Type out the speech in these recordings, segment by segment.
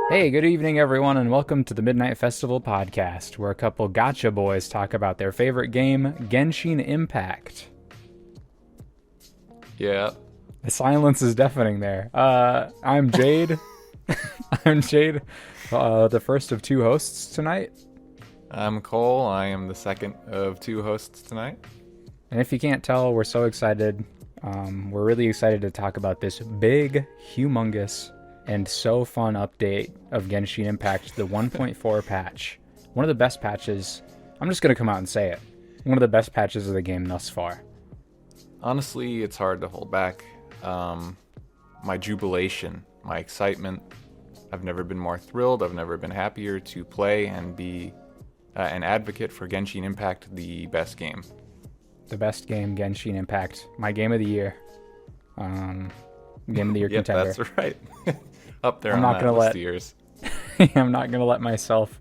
Hey, good evening, everyone, and welcome to the Midnight Festival podcast, where a couple gotcha boys talk about their favorite game, Genshin Impact. Yeah, The silence is deafening there. I'm Jade. I'm Jade, the first of two hosts tonight. I'm Cole. I am the second of two hosts tonight. And if you can't tell, we're so excited. We're really excited to talk about this big, humongous, and so fun update of Genshin Impact, the 1.4 patch. One of the best patches. I'm just going to come out and say it. One of the best patches of the game thus far. Honestly, it's hard to hold back. My jubilation, my excitement. I've never been more thrilled. I've never been happier to play and be an advocate for Genshin Impact, the best game. The best game, Genshin Impact. My game of the year. Game of the year Yep, contender. that's right. Up there I'm on not that gonna list let- of yours. I'm not going to let myself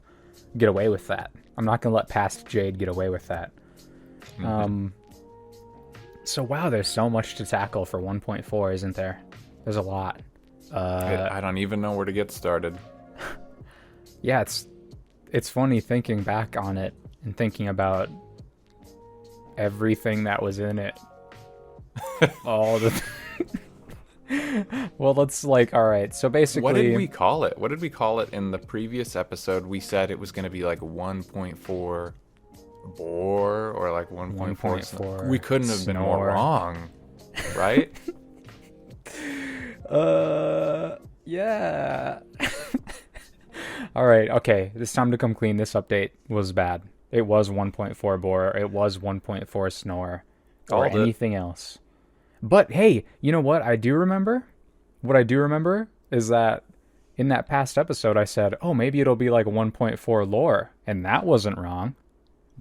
get away with that. I'm not going to let past Jade get away with that. So wow, there's so much to tackle for 1.4, isn't there? There's a lot. I don't even know where to get started. Yeah, it's funny thinking back on it and thinking about everything that was in it. All the Well, let's all right. So basically, What did we call it? What did we call it in the previous episode? We said it was going to be like 1.4 bore or like 1.4. 1.4 We couldn't have been more snore. wrong, right? Yeah. All right, okay. It's time to come clean. This update was bad. It was 1.4 bore. It was 1.4 snore, or Called it. anything else. But hey, you know what? I do remember. What I do remember is that in that past episode, I said, "Oh, maybe it'll be like 1.4 lore," and that wasn't wrong.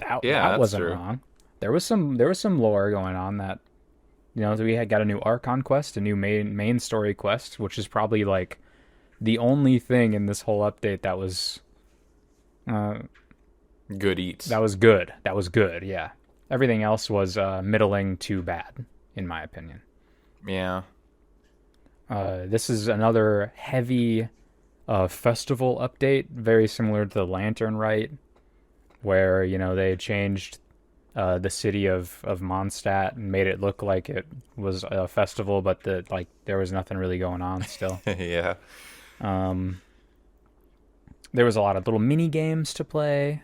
Yeah, That that's wasn't true. wrong. There was some lore going on that we had got a new Archon quest, a new main story quest, which is probably like the only thing in this whole update that was uh, Good eats. that was good. That was good. Yeah, everything else was middling to bad, in my opinion. Yeah. This is another heavy festival update, very similar to the Lantern Rite, where they changed the city of Mondstadt and made it look like it was a festival, but there was nothing really going on still. Yeah. There was a lot of little mini games to play.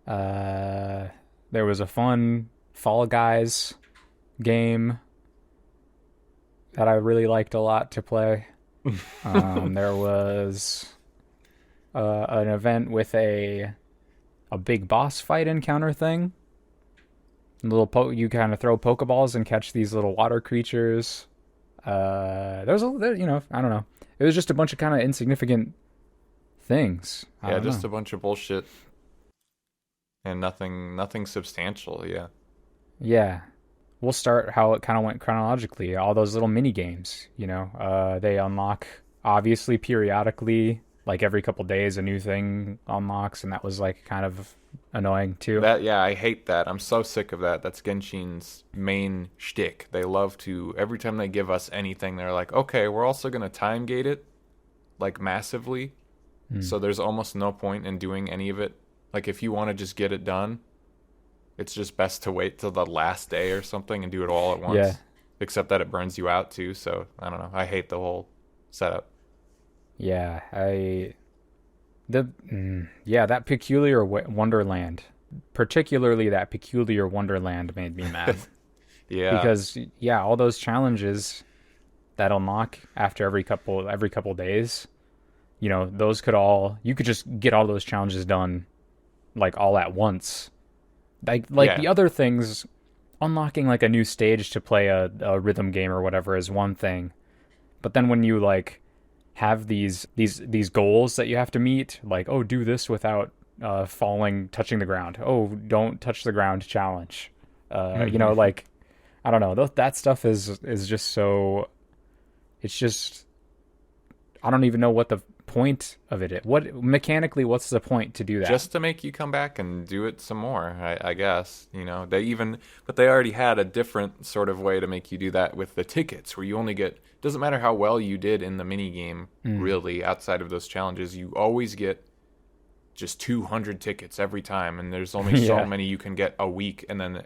There was a fun Fall Guys game that I really liked a lot to play. There was an event with a big boss fight encounter thing. You kind of throw Pokeballs and catch these little water creatures. I don't know. It was just a bunch of kind of insignificant things. I Yeah, don't just know. a bunch of bullshit and nothing substantial, yeah. Yeah. We'll start how it kind of went chronologically. All those little mini games, they unlock obviously periodically, like every couple days, a new thing unlocks, and that was like kind of annoying too. I hate that. I'm so sick of that. That's Genshin's main shtick. They love to, every time they give us anything, they're like, okay, we're also going to time gate it, like massively. So there's almost no point in doing any of it. Like if you want to just get it done, it's just best to wait till the last day or something and do it all at once. Yeah. Except that it burns you out too. So I don't know. I hate the whole setup. Yeah, that peculiar wonderland, particularly that peculiar wonderland, made me mad. Yeah. Because all those challenges that unlock after every couple days, those you could just get all those challenges done like all at once. Yeah. The other things, unlocking like a new stage to play a rhythm game or whatever is one thing, but then when you like have these goals that you have to meet, like, oh, do this without touching the ground. Oh, don't touch the ground challenge. Like, I don't know. That stuff is just so. It's just, I don't even know what the point of it? What mechanically? What's the point to do that? Just to make you come back and do it some more, I guess. But they already had a different sort of way to make you do that with the tickets, where you only get, doesn't matter how well you did in the mini game, really, outside of those challenges, you always get just 200 tickets every time, and there's only so many you can get a week, and then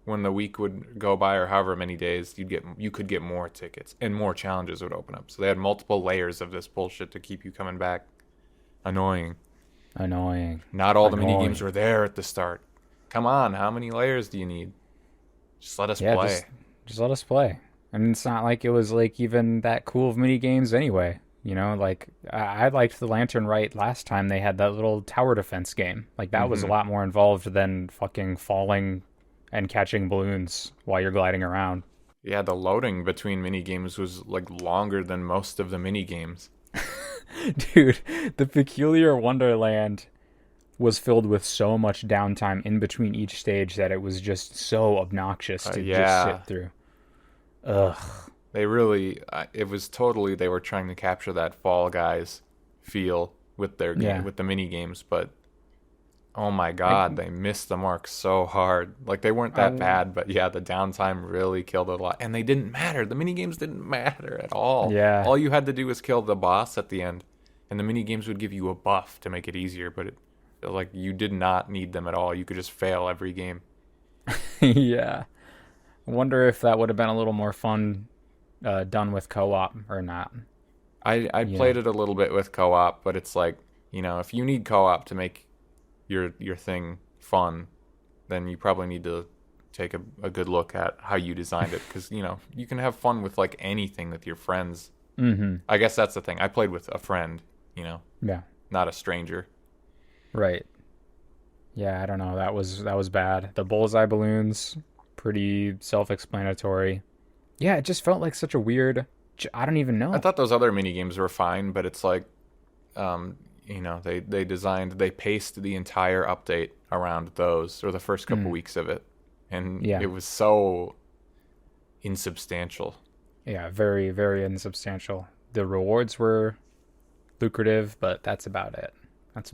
when the week would go by, or however many days, you could get more tickets and more challenges would open up. So they had multiple layers of this bullshit to keep you coming back. Annoying. Not all the mini games were there at the start. Come on, how many layers do you need? Just let us play. Just let us play. I mean, it's not like it was like even that cool of mini games anyway. You know, like I liked the Lantern Rite last time they had that little tower defense game. Like that was a lot more involved than fucking falling and catching balloons while you're gliding around. Yeah, the loading between mini games was like longer than most of the mini games. Dude, the Peculiar Wonderland was filled with so much downtime in between each stage that it was just so obnoxious to just sit through. Ugh. They really, it was totally, they were trying to capture that Fall Guys feel with their game, with the mini games, but oh my God, they missed the mark so hard. Like, they weren't that bad, but yeah, the downtime really killed it a lot. And they didn't matter. The mini games didn't matter at all. Yeah. All you had to do was kill the boss at the end, and the mini games would give you a buff to make it easier, but like, you did not need them at all. You could just fail every game. Yeah. I wonder if that would have been a little more fun done with co-op or not. I played it a little bit with co-op, but it's like, if you need co-op to make your thing fun, then you probably need to take a good look at how you designed it, because you can have fun with like anything with your friends. I guess that's the thing. I played with a friend, not a stranger. Right. Yeah, I don't know. That was bad. The bullseye balloons, pretty self-explanatory. Yeah, it just felt like such a weird, I don't even know. I thought those other mini games were fine, but it's like they paced the entire update around those, or the first couple weeks of it, and it was so insubstantial. Yeah, very, very insubstantial. The rewards were lucrative, but that's about it. If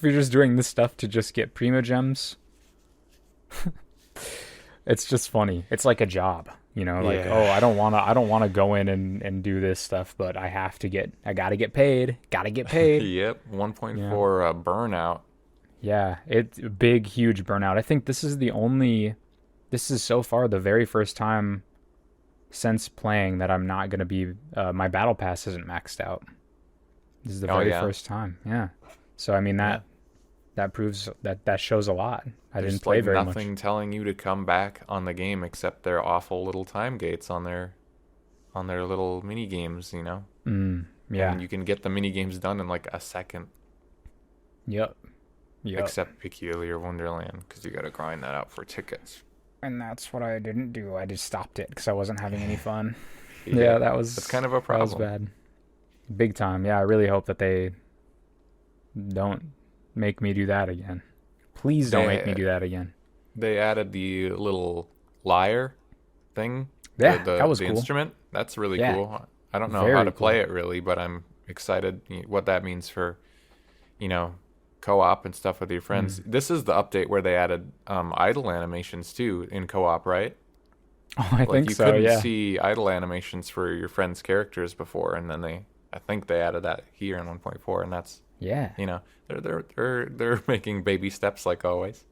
you're just doing this stuff to just get Prima Gems, it's just funny. It's like a job. I don't want to go in and do this stuff, but I gotta get paid. Yep. 1.4 burnout. Yeah. It's a big, huge burnout. I think this is so far the very first time since playing that I'm not going to be, my battle pass isn't maxed out. This is the very first time. Yeah. So, I mean, that proves that shows a lot. I didn't play very much. There's nothing telling you to come back on the game except their awful little time gates on their little mini games, Yeah. And you can get the mini games done in like a second. Yep. Except Peculiar Wonderland, because you got to grind that out for tickets. And that's what I didn't do. I just stopped it because I wasn't having any fun. That's kind of a problem. That was bad. Big time. Yeah, I really hope that they don't make me do that again. Please don't make me do that again. They added the little lyre thing. Yeah, that was the cool. Instrument. That's really cool. I don't know how to play it really, but I'm excited what that means for, co-op and stuff with your friends. This is the update where they added idle animations too in co-op, right? Oh, I think so. You couldn't see idle animations for your friends' characters before, and then I think they added that here in 1.4, and that's they're making baby steps like always.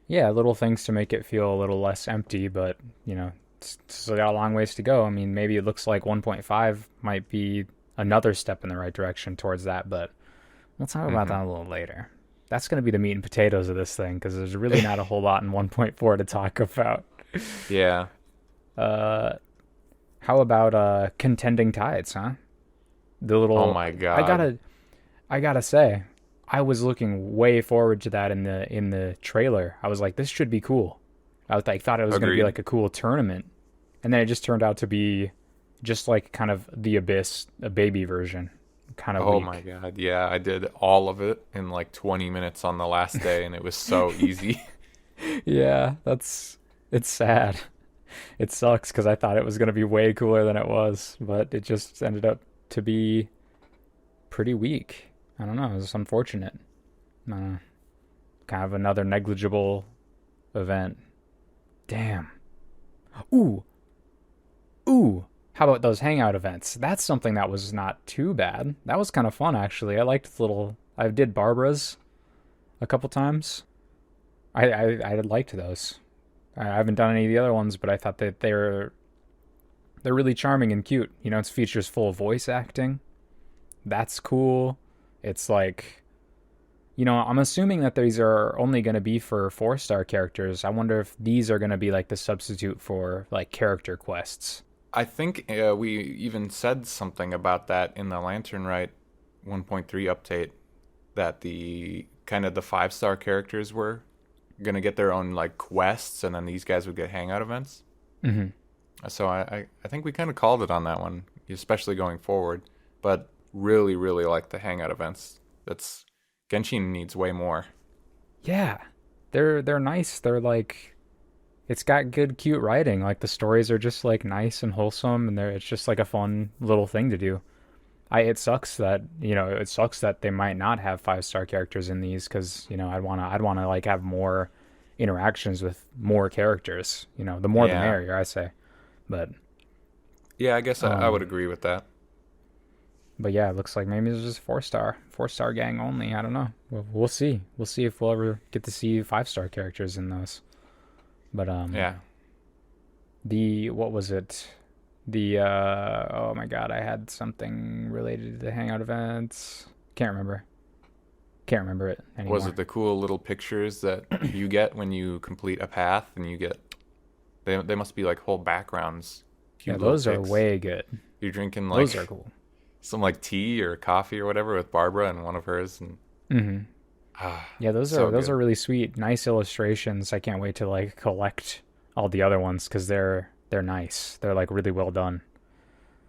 Yeah, little things to make it feel a little less empty, but it's still got a long ways to go. I mean, maybe it looks like 1.5 might be another step in the right direction towards that, but we'll talk about that a little later. That's going to be the meat and potatoes of this thing, because there's really not a whole lot in 1.4 to talk about. Yeah. How about Contending Tides, huh? The little. Oh my God. I gotta say, I was looking way forward to that in the trailer. I was like, this should be cool. I thought it was going to be like a cool tournament, and then it just turned out to be just like kind of the Abyss, a baby version. Kind of. Oh weak. My God. Yeah, I did all of it in like 20 minutes on the last day, and it was so easy. Yeah, it's sad. It sucks because I thought it was going to be way cooler than it was, but it just ended up to be pretty weak. I don't know. It was unfortunate. Uh, Kind of another negligible event. Damn. Ooh, ooh. How about those hangout events? That's something that was not too bad. That was kind of fun, actually. I liked the little. I did Barbara's a couple times. I liked those. I haven't done any of the other ones, but I thought that they're really charming and cute. You know, it's features full voice acting. That's cool. It's like, I'm assuming that these are only going to be for 4-star characters. I wonder if these are going to be like the substitute for like character quests. I think we even said something about that in the Lantern Rite 1.3 update, that the kind of the 5-star characters were gonna get their own like quests, and then these guys would get hangout events. Mm-hmm. So I think we kind of called it on that one, especially going forward. But really, really like the hangout events. That's Genshin needs way more. Yeah, they're nice. They're like it's got good, cute writing. Like the stories are just like nice and wholesome, and it's just like a fun little thing to do. It sucks that they might not have 5-star characters in these because I'd wanna like have more interactions with more characters. The more the Yeah, merrier, I say. But yeah. I guess I would um, agree with that. but yeah, it looks like maybe it's just 4-star gang only. I don't know. We'll see. We'll see if we'll ever get to see 5-star characters in those. But Yeah. the what was it? The oh my god, I had something related to the hangout events. Can't remember. Can't remember it Was it anymore. the cool little pictures that you get when you complete a path, and you get they must be like whole backgrounds, Yeah, cute little those are pics. way good. You're drinking Those are like cool. some like tea or coffee or whatever with Barbara and one of hers, and Hmm. ah, Yeah, those are so those good. are really sweet, nice illustrations. I can't wait to like collect all the other ones because they're nice. They're like really well done.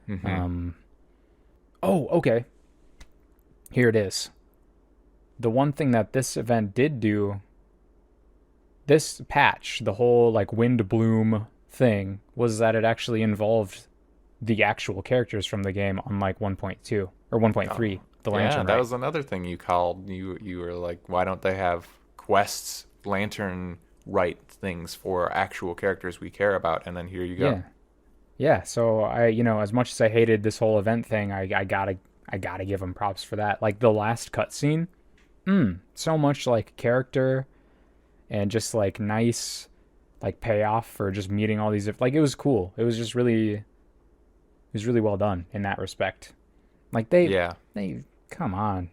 Hmm. Um. Oh, okay. Here it is. The one thing that this event did do, this patch, the whole like wind bloom thing, was that it actually involved the actual characters from the game, unlike 1.2 or Oh, 1.3, the yeah, Lantern that Rite. was another thing you called. You were like, why don't they have quests, lantern right things for actual characters we care about? And then here you go. Yeah, yeah. So as much as I hated this whole event thing, I gotta give them props for that. Like the last cutscene, so much like character and just like nice like payoff for just meeting all these. Like it was cool. It was really well done in that respect. Like Yeah, they come on.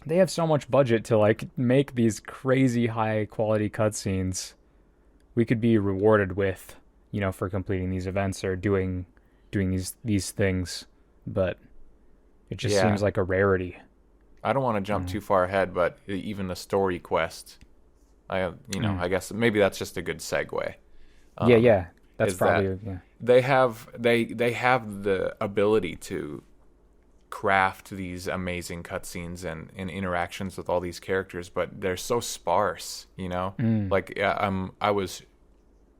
They have so much budget to like make these crazy high quality cutscenes. We could be rewarded with, for completing these events or doing these things, but it just yeah. seems like a rarity. I don't want to jump Mm. too far ahead, but even the story quest, Mm. I guess maybe that's just a good segue. Yeah, Um, yeah. That's is that probably yeah. they have the ability to craft these amazing cutscenes and interactions with all these characters, but they're so sparse, you know? Mm. Like I was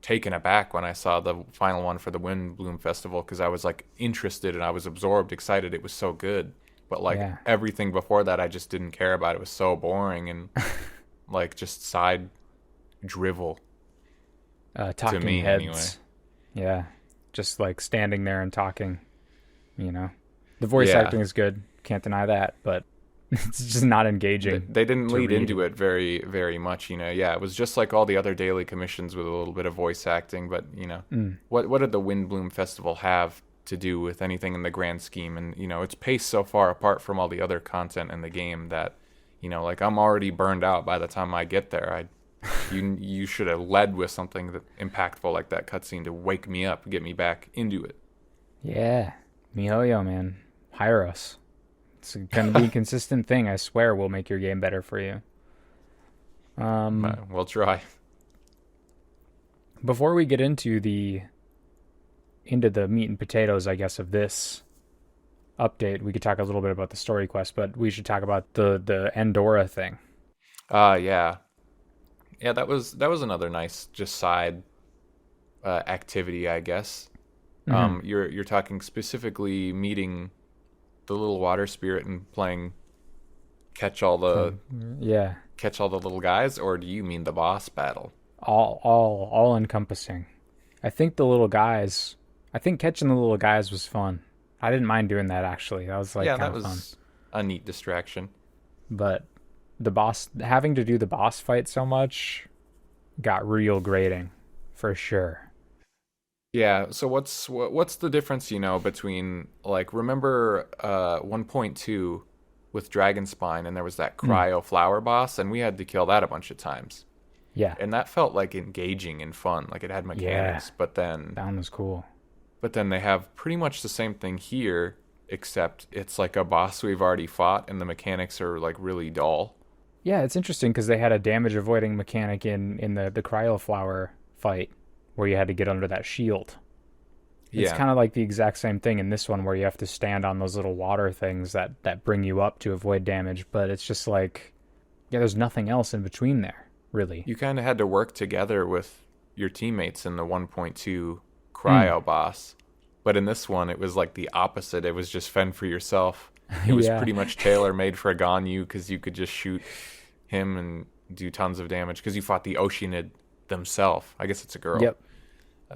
taken aback when I saw the final one for the Wind Bloom Festival, because I was like interested and I was absorbed, excited. It was so good. But like Yeah. everything before that, I just didn't care about. It was so boring and like just side drivel to Talking me anyway. heads. Yeah. Just like standing there and talking, you know. The voice Yeah. acting is good, can't deny that, but it's just not engaging They didn't to lead read. into it very, very much, you know. Yeah, it was just like all the other daily commissions with a little bit of voice acting, but Mm. what did the Windbloom Festival have to do with anything in the grand scheme? And it's paced so far apart from all the other content in the game that, like I'm already burned out by the time I get there. You should have led with something that impactful like that cutscene to wake me up, get me back into it. Yeah. MiHoYo, man. Hire us. It's gonna be a consistent thing. I swear we'll make your game better for you. Um, We'll try. Before we get into the meat and potatoes, I guess, of this update, we could talk a little bit about the story quest, but we should talk about the Andorra thing. Yeah. Yeah, that was another nice just side activity, I guess. Hmm. You're talking specifically meeting the little water spirit and playing catch all the Playing, yeah, catch all the little guys, or do you mean the boss battle? all encompassing. I think the little guys. I think catching the little guys was fun. I didn't mind doing that actually. That was like Yeah, kind that of fun. was a neat distraction. But the boss having to do the boss fight so much got real grating for sure. Yeah, so what's the difference, between like remember 1.2 with Dragon Spine and there was that Mm, cryo flower boss and we had to kill that a bunch of times. yeah, And that felt like engaging and fun, like it had yeah, mechanics, but then that one was cool. they have pretty much the same thing here except it's like a boss we've already fought and the mechanics are like really dull. Yeah, it's interesting because they had a damage avoiding mechanic in the cryo flower fight where you had to get under that shield. It's Yeah. kind of like the exact same thing in this one where you have to stand on those little water things that bring you up to avoid damage, but it's just like yeah, there's nothing else in between there, really. You kind of had to work together with your teammates in the 1.2 Mm. cryo boss. But in this one, it was like the opposite. It was just fend for yourself. It was Yeah. pretty much tailor made for Ganyu because you could just shoot him and do tons of damage because you fought the Oceanid themselves. I guess it's a girl Yep.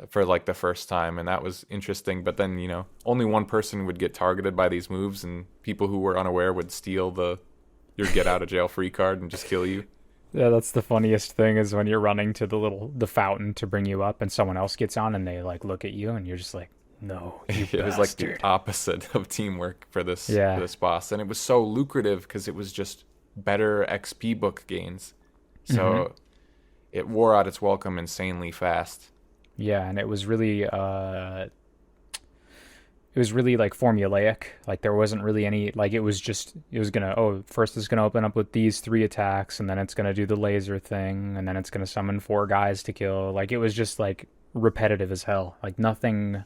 for like the first time, and that was interesting. But then, only one person would get targeted by these moves, and people who were unaware would steal your get out of jail free card and just kill you. Yeah, that's the funniest thing is when you're running to the fountain to bring you up and someone else gets on and they like look at you and you're just like, "No, you It was like the bastard." opposite of teamwork for Yeah. this boss, and it was so lucrative because it was just better XP book gains. Hmm. So it wore out its welcome insanely fast. Yeah, and it was really like formulaic. Like there wasn't really any like it was gonna first it's gonna open up with these three attacks and then it's gonna do the laser thing and then it's gonna summon four guys to kill. Like it was just like repetitive as hell. Like nothing.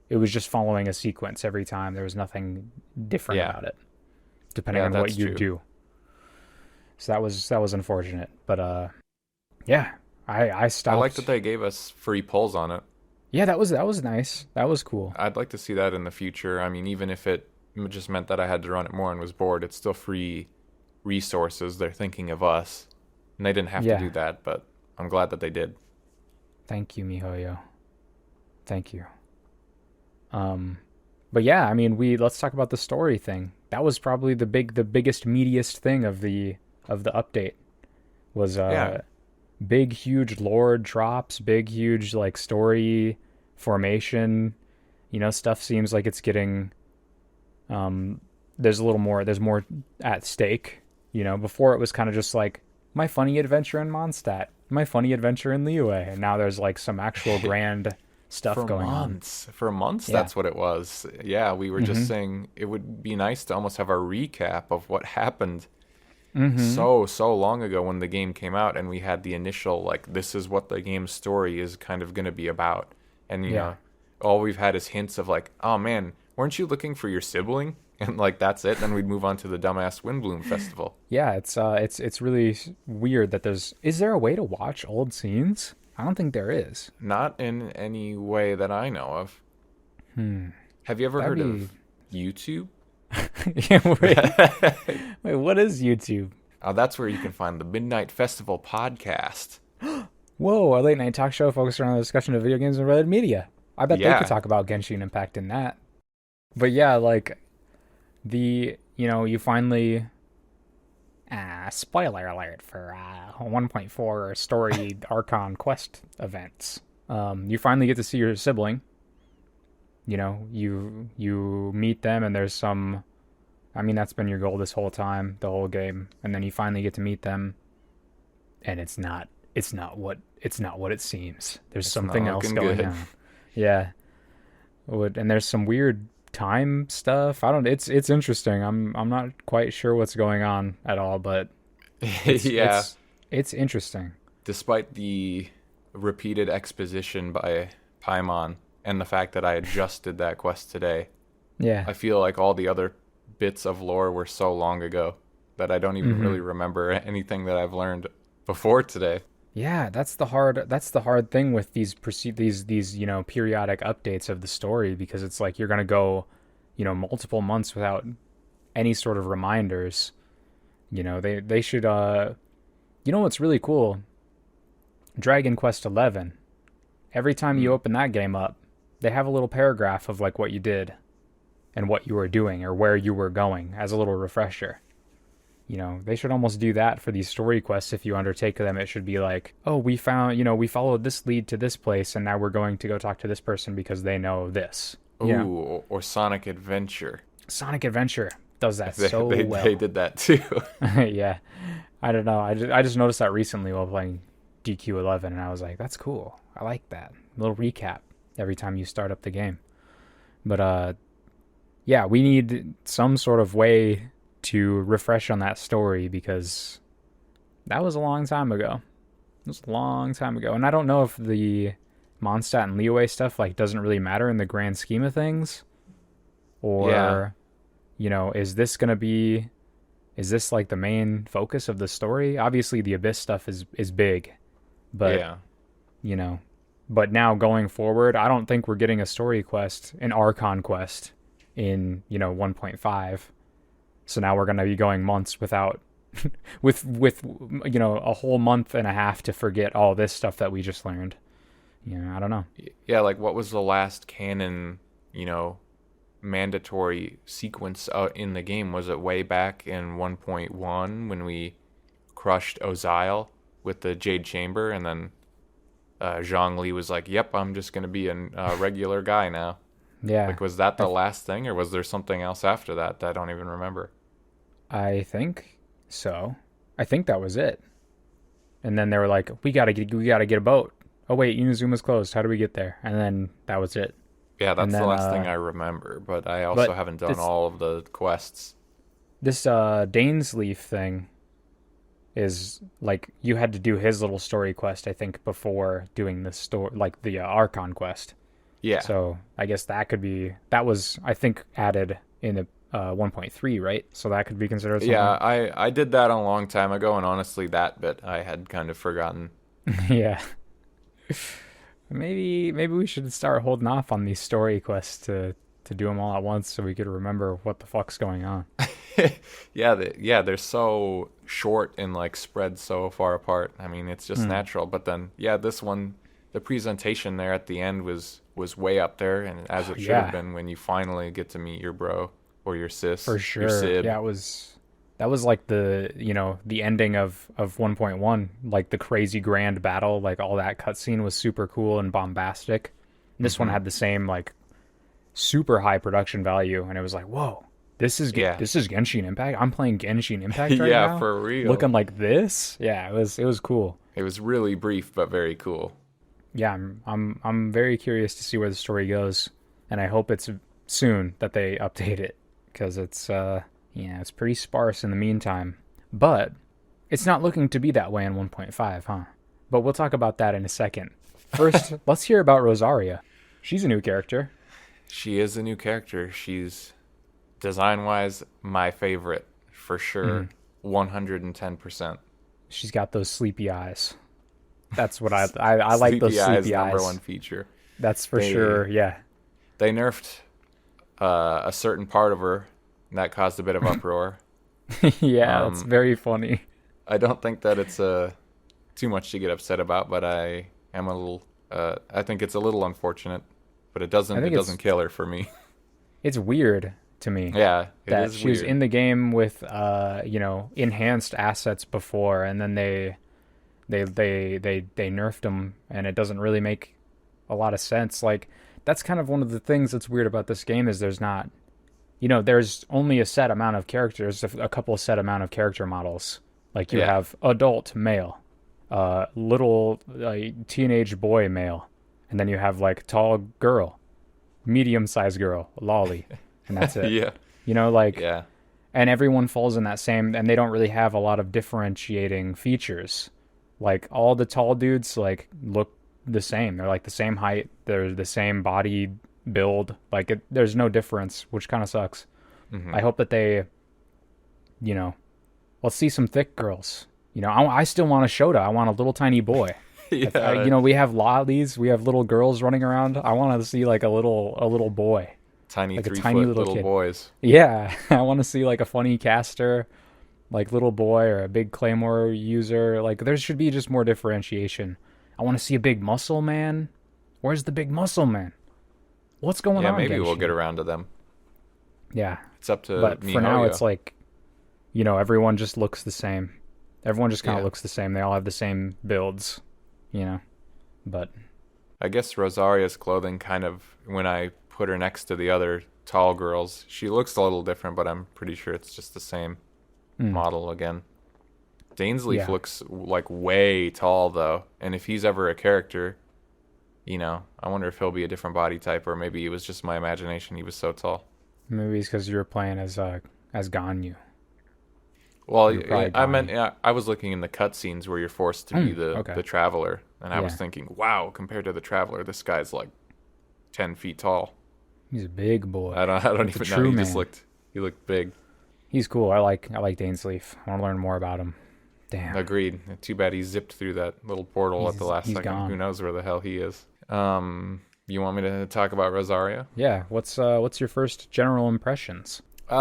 It was just following a sequence every time. There was nothing different Yeah, about it, depending yeah, on what that's you true. do. So that was unfortunate. But yeah, I I like that stopped. they gave us free pulls on it. Yeah, that was nice. That was cool. I'd like to see that in the future. I mean, even if it just meant that I had to run it more and was bored, it's still free resources. They're thinking of us, and they didn't have to do Yeah. that, but I'm glad that they did. Thank you, Mihoyo. Thank you. Um, but yeah, I mean, we let's talk about the story thing. That was probably the biggest, meatiest thing of the update was Yeah, big, huge lore drops, big, huge like story formation. Stuff seems like it's getting um, there's more at stake. Before it was kind of just like my funny adventure in Mondstadt, my funny adventure in Liyue, and now there's like some actual grand stuff going on. For months, Yeah. that's what it was. Yeah, we were just Mm-hmm. saying it would be nice to almost have a recap of what happened Mm-hmm. so long ago when the game came out, and we had the initial like, this is what the game's story is kind of going to be about, and Yeah. all we've had is hints of like, oh man, weren't you looking for your sibling? And like that's it. Then we'd move on to the dumbass Windbloom Festival. Yeah, it's really weird that is there a way to watch old scenes? I don't think there is. Not in any way that I know of. Hmm. Have you ever That'd heard be of YouTube? Yeah, wait, what is YouTube? That's where you can find the Midnight Festival podcast. Whoa, a late night talk show focused around the discussion of video games and related media. I bet they could Yeah, talk about Genshin Impact in that. But yeah, like you finally spoiler alert for 1.4 story Archon quest events. You finally get to see your sibling. You meet them and there's some. I mean, that's been your goal this whole time, the whole game, and then you finally get to meet them, and it's not what it seems. There's it's not something else looking going good. on. Yeah, and there's some weird time stuff. I don't. It's interesting. I'm not quite sure what's going on at all, but it's Yeah, it's it's interesting. despite the repeated exposition by Paimon and the fact that I adjusted that quest today, Yeah. I feel like all the other bits of lore were so long ago that I don't even Hmm. really remember anything that I've learned before today. Yeah, that's the hard thing with these periodic updates of the story, because it's like you're gonna go, multiple months without any sort of reminders. They should what's really cool? Dragon Quest 11. Every time you Hmm. open that game up, they have a little paragraph of like what you did and what you were doing or where you were going as a little refresher. They should almost do that for these story quests. If you undertake them, it should be like, oh, we followed this lead to this place, and now we're going to go talk to this person because they know this. Ooh, or Sonic Adventure. Sonic Adventure does that They, so they they well. did that too. Yeah, I don't know. I just noticed that recently while playing DQ11, and I was like, that's cool. I like that little recap every time you start up the game. But yeah, we need some sort of way to refresh on that story, because that was a long time ago. It was a long time ago, and I don't know if the Mondstadt and Liyue stuff like doesn't really matter in the grand scheme of things, Yeah, or is this like the main focus of the story? Obviously, the Abyss stuff is big, but yeah. you know, but now going forward, I don't think we're getting a story quest, an Archon quest in 1.5. So now we're going to be going months without with a whole month and a half to forget all this stuff that we just learned. I don't know. Yeah, like what was the last canon, you know, mandatory sequence in the game? Was it way back in 1.1 when we crushed Ozile with the Jade Chamber, and then Zhongli was like, "Yep, I'm just gonna be a regular guy now." Yeah, Like, was that I the th- last thing, or was there something else after that that I don't even remember? I think so. I think that was it. And then they were like, we gotta get a boat. Oh wait, Inazuma's closed. How do we get there? And then that was it. Yeah, And that's the then last thing I remember, but I also but haven't done this all of the quests. this Dainsleif thing is like you had to do his little story quest, I think, before doing the story, like the Archon quest. Yeah. So I guess that was, I think, added in the 1.3, right? So that could be considered Yeah, something. I did that a long time ago, and honestly, that bit I had kind of forgotten. Yeah, maybe we should start holding off on these story quests to do them all at once, so we could remember what the fuck's going on. Yeah, yeah, they're so short and like spread so far apart. I mean, it's just Hmm. natural. But then, yeah, this one, the presentation there at the end was way up there, and as it should have Yeah, been when you finally get to meet your bro or your for sis, your sure. sib. Yeah, it was. That was like the ending of 1.1, like the crazy grand battle, like all that cutscene was super cool and bombastic. And this one Hmm. had the same like super high production value, and it was like, whoa, Yeah, this is Genshin Impact. I'm playing Genshin Impact right yeah, now, for real. looking like this. Yeah, it was cool. It was really brief but very cool. Yeah, I'm very curious to see where the story goes, and I hope it's soon that they update it, because it's pretty sparse in the meantime. But it's not looking to be that way in 1.5, huh? But we'll talk about that in a second. First, let's hear about Rosaria. She's a new character. She is a new character. She's design wise my favorite for Mhm. sure. 110%. She's got those sleepy eyes. That's what I like, those Sleepy Eyes sleepy number one eyes. feature. That's for They sure. Yeah. they nerfed a certain part of her, and that caused a bit of uproar. Yeah, that's Um, very funny. I don't think that it's too much to get upset about, but I am a little. I think it's a little unfortunate, but it I doesn't it think doesn't kill her for me. it's weird to me Yeah, it that is she was weird. in the game with enhanced assets before, and then they nerfed them, and it doesn't really make a lot of sense. Like, that's kind of one of the things that's weird about this game, is there's not, there's only a set amount of characters, a couple set amount of character models. Like, you Yeah, have adult male, little teenage boy male, and then you have like tall girl, medium sized girl, lolly, and that's it. yeah, Like, yeah. and everyone falls in that same, and they don't really have a lot of differentiating features. Like, all the tall dudes like look the same. They're like the same height, they're the same body build. Like, there's no difference, which kind of sucks. Hmm. I hope that they, you know let's see some thick girls, I still want a Shota. I want a little tiny boy. Yeah, We have lollies, we have little girls running around. I want to see like a little boy, tiny like a three tiny foot little little kid. boys. Yeah, I want to see like a funny caster, like little boy or a big claymore user. Like there should be just more differentiation. I want to see a big muscle man. Where's the big muscle man? What's going Yeah, on, maybe we'll get Genshin? around to them. Yeah, It's up to but for now it's MiHoYo. like, everyone just looks the same. Everyone just kind of Yeah. looks the same. They all have the same builds, you know. But I guess Rosaria's clothing kind of, when I put her next to the other tall girls, she looks a little different, but I'm pretty sure it's just the same model again. Dainsleif yeah, looks like way tall though, and if he's ever a character, I wonder if he'll be a different body type, or maybe it was just my imagination. He was so tall. maybe it's because you were playing as Ganyu. Well, You were probably I meant Ganyu. I was looking in the cutscenes where you're forced to be the Okay. traveler, and I was Yeah, thinking, wow, compared to the traveler, this guy's like 10 feet tall. he's a big boy. I don't It's a even know. true He man. looked big. He's cool. I like Dainsleif. I want to learn more about him. Damn, Agreed. Too bad he zipped through that little portal at the last he's second. Who gone. knows where the hell he is? You want me to talk about Rosaria? Yeah. What's your first general impressions? This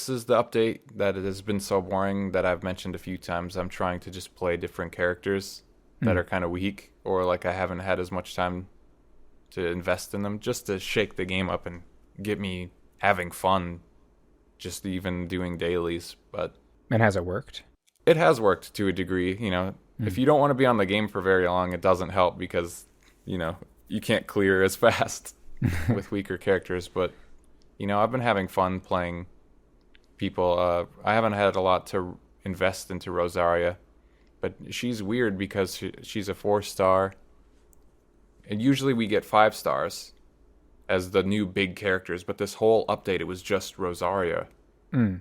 is the update that it has been so boring that I've mentioned a few times. I'm trying to just play different characters that are kind of weak, or like I haven't had as much time to invest in them, just to shake the game up and get me having fun, just even doing dailies. But And has it worked? it has worked to a degree. If you don't want to be on the game for very long, it doesn't help because, you can't clear as fast with weaker characters. But, I've been having fun playing people. I haven't had a lot to invest into Rosaria, but she's weird because she's a 4-star. And usually we get 5 stars as the new big characters, but this whole update, it was just Rosaria. Mm.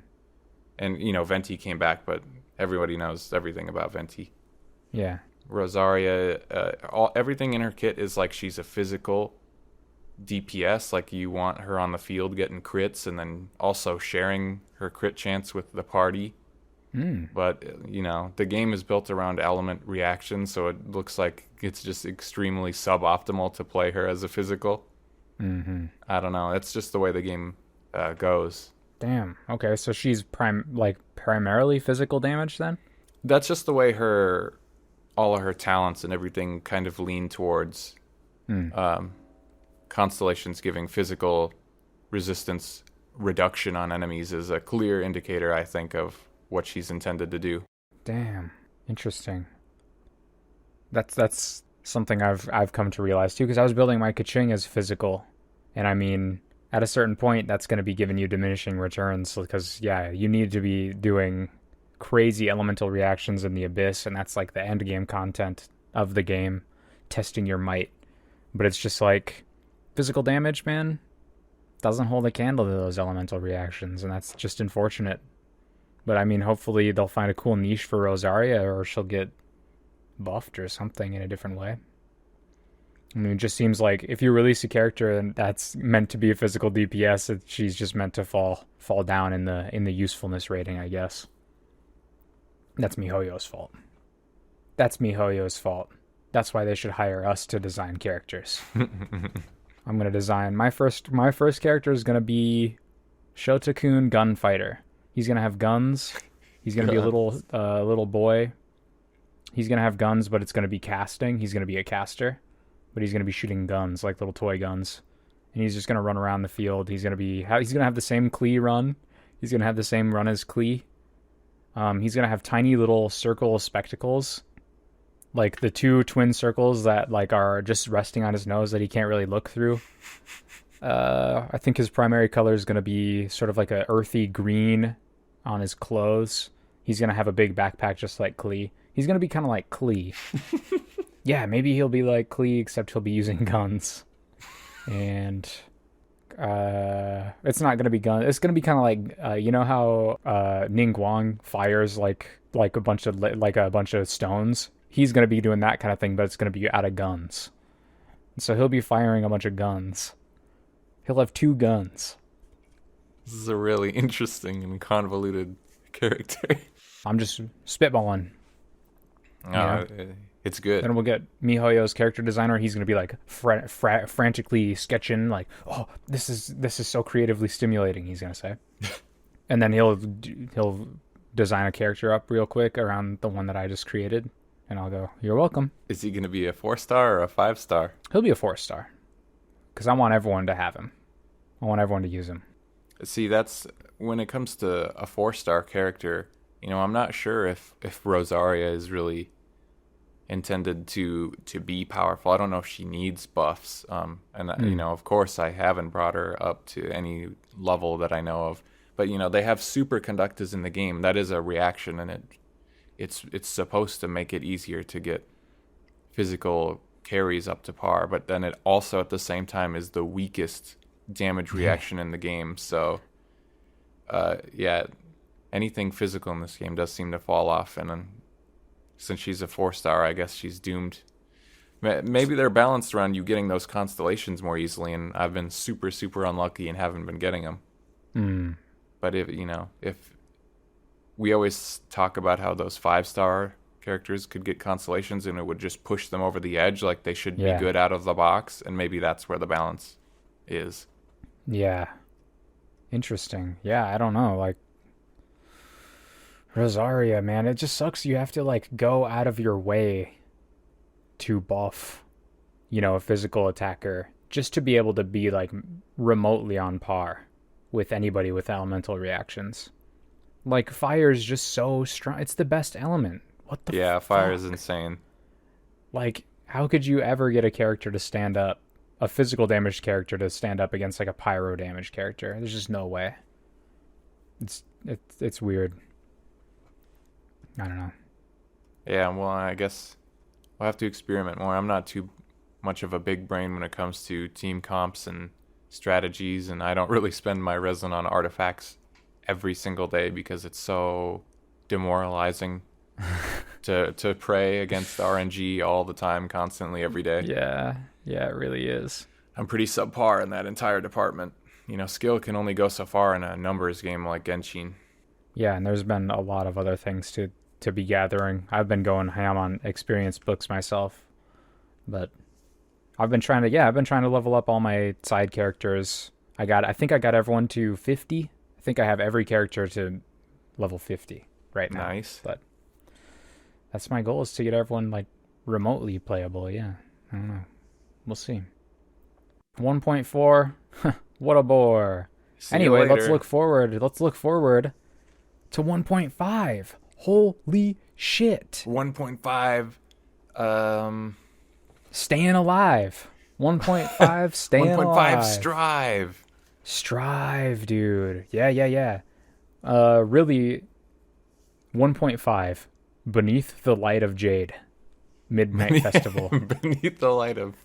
And, Venti came back, but everybody knows everything about Venti. Yeah. Rosaria, everything in her kit is like she's a physical DPS. Like you want her on the field getting crits and then also sharing her crit chance with the party. But, the game is built around element reaction, so it looks like it's just extremely suboptimal to play her as a physical. Mm-hmm. I don't know. It's just the way the game goes. Damn. Okay, so she's primarily physical damage then? That's just the way all of her talents and everything kind of lean towards constellations giving physical resistance reduction on enemies is a clear indicator, I think, of what she's intended to do. Damn. Interesting. That's something I've come to realize too, because I was building my Kaching as physical, and I mean, at a certain point, that's going to be giving you diminishing returns because yeah, you need to be doing crazy elemental reactions in the abyss, and that's like the end game content of the game, testing your might. But it's just like physical damage, man, doesn't hold a candle to those elemental reactions, and that's just unfortunate. But I mean, hopefully they'll find a cool niche for Rosaria, or she'll get buffed or something in a different way. I mean, it just seems like if you release a character and that's meant to be a physical DPS, she's just meant to fall down in the usefulness rating, I guess. That's MiHoYo's fault. That's MiHoYo's fault. That's why they should hire us to design characters. I'm gonna design my first character is gonna be Shotakun Gunfighter. He's gonna have guns. He's gonna be a little boy. He's gonna have guns, but it's gonna be casting. He's gonna be a caster, but he's gonna be shooting guns like little toy guns, and he's just gonna run around the field. He's gonna have the same Klee run. He's gonna have the same run as Klee. He's gonna have tiny little circle spectacles, like the two twin circles that like are just resting on his nose that he can't really look through. I think his primary color is gonna be sort of like a earthy green on his clothes. He's gonna have a big backpack just like Klee. He's gonna be kind of like Klee. Yeah, maybe he'll be like Klee, except he'll be using guns. And it's not gonna be guns. It's gonna be kind of like you know how Ningguang fires like a bunch of stones. He's gonna be doing that kind of thing, but it's gonna be out of guns. So he'll be firing a bunch of guns. He'll have 2 guns. This is a really interesting and convoluted character. I'm just spitballing. You know? It's good. Then we'll get MiHoYo's character designer. He's gonna be like frantically sketching, like, "Oh, this is so creatively stimulating." He's gonna say, and then he'll design a character up real quick around the one that I just created, and I'll go, "You're welcome." Is he going to be a 4-star or a 5-star? He'll be a 4-star because I want everyone to have him. I want everyone to use him. See, that's when it comes to a 4-star character. I'm not sure if Rosaria is really intended to be powerful. I don't know if she needs buffs. Of course, I haven't brought her up to any level that I know of. But they have superconductors in the game. That is a reaction, and it's supposed to make it easier to get physical carries up to par. But then it also at the same time is the weakest damage reaction in the game. So, anything physical in this game does seem to fall off, and then since she's a 4-star, I guess she's doomed. Maybe they're balanced around you getting those constellations more easily, and I've been super, super unlucky and haven't been getting them. But if we always talk about how those 5-star characters could get constellations and it would just push them over the edge, like they should be good out of the box, and maybe that's where the balance is. Yeah. Interesting. Yeah, I don't know. Like, Rosaria, man, it just sucks. You have to like go out of your way to buff, a physical attacker just to be able to be like remotely on par with anybody with elemental reactions. Like, fire is just so strong. It's the best element. What the fuck? Fire is insane. Like, how could you ever get a character to stand up, a physical damage character to stand up against like a pyro damage character? There's just no way. It's weird. I don't know. Yeah, well, I guess we'll have to experiment more. I'm not too much of a big brain when it comes to team comps and strategies, and I don't really spend my resin on artifacts every single day because it's so demoralizing to pray against RNG all the time, constantly, every day. Yeah, it really is. I'm pretty subpar in that entire department. Skill can only go so far in a numbers game like Genshin. Yeah, and there's been a lot of other things to be gathering. I've been going ham on experience books myself, but I've been trying to level up all my side characters. I think I got everyone to 50. I think I have every character to level 50 right now. Nice. But that's my goal, is to get everyone like remotely playable. Yeah. I don't know. We'll see. 1.4. What a bore. Anyway, let's look forward. To 1.5. Holy shit. 1.5. Staying alive. 1.5 staying 1.5 alive. strive. Strive, dude. Yeah. Really, 1.5. Beneath the Light of Jade. Midnight Festival. Beneath the light of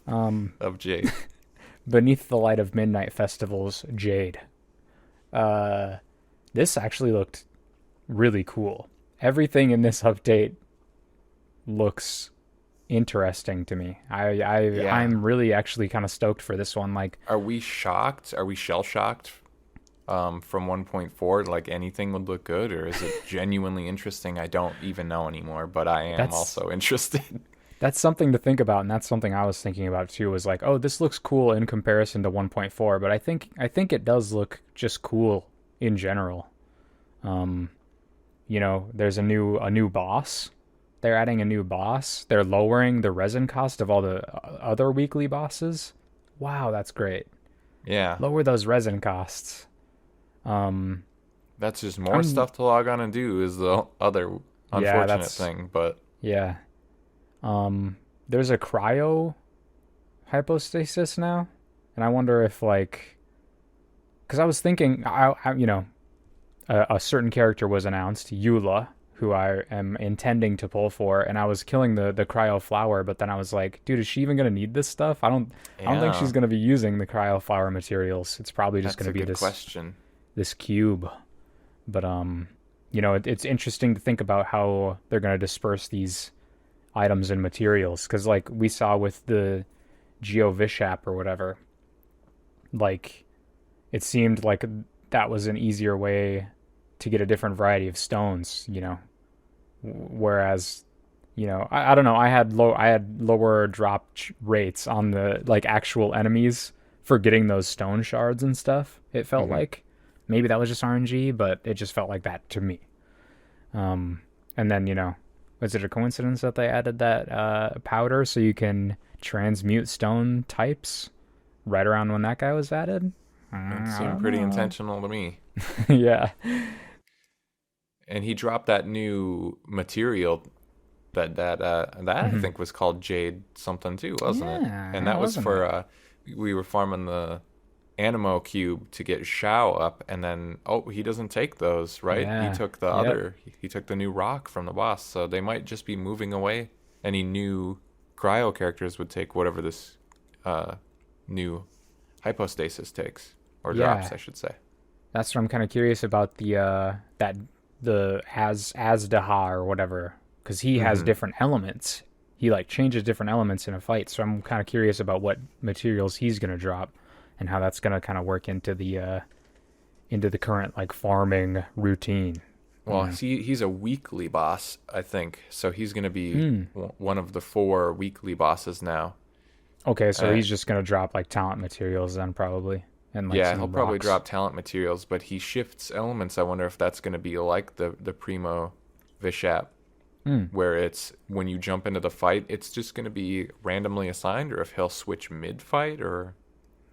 Jade. Beneath the Light of Midnight Festival's Jade. This actually looked really cool. Everything in this update looks interesting to me. I'm really actually kind of stoked for this one. Like, are we shocked? Are we shell shocked from 1.4? Like, anything would look good, or is it genuinely interesting? I don't even know anymore, but I am also interested. That's something to think about, and that's something I was thinking about too. Was like, oh, this looks cool in comparison to 1.4, but I think it does look just cool in general. There's a new boss. They're adding a new boss. They're lowering the resin cost of all the other weekly bosses. Wow, that's great. Yeah. Lower those resin costs. That's just more stuff to log on and do is the other unfortunate thing, but yeah. There's a cryo hypostasis now, and I wonder if because I was thinking, a certain character was announced, Eula, who I am intending to pull for, and I was killing the cryo flower, but then I was like, dude, is she even gonna need this stuff? I don't think she's gonna be using the cryo flower materials. It's probably just gonna be this cube. But it's interesting to think about how they're gonna disperse these items and materials, because like we saw with the Geo Vishap or whatever, like it seemed like that was an easier way to get a different variety of stones, Whereas, I don't know. I had lower drop rates on the like actual enemies for getting those stone shards and stuff. It felt Hmm. like maybe that was just RNG, but it just felt like that to me. And then was it a coincidence that they added that powder so you can transmute stone types right around when that guy was added? It I seemed don't pretty know. intentional to me. Yeah. And he dropped that new material that I Mhm. think was called Jade something too, wasn't it? And Yeah, that was wasn't it? for we were farming the Animo cube to get Shao up, and then he doesn't take those, right? He Yeah. took the Yep. other. He took the new rock from the boss, so they might just be moving away. Any new cryo characters would take whatever this new hypostasis takes or drops, Yeah. I should say. That's what I'm kind of curious about the Azdaha or whatever, because he has Hmm. different elements. He like changes different elements in a fight, so I'm kind of curious about what materials he's gonna drop and how that's gonna kind of work into the current like farming routine. Well, he's a weekly boss, I think. So he's going to be Mm. one of the four weekly bosses now. Okay, so Uh, he's just gonna drop like talent materials then probably and like yeah, he'll some probably rocks. drop talent materials, but he shifts elements. I wonder if that's going to be like the Primo Vishap, Mm. where it's when you jump into the fight, it's just going to be randomly assigned, or if he'll switch mid fight,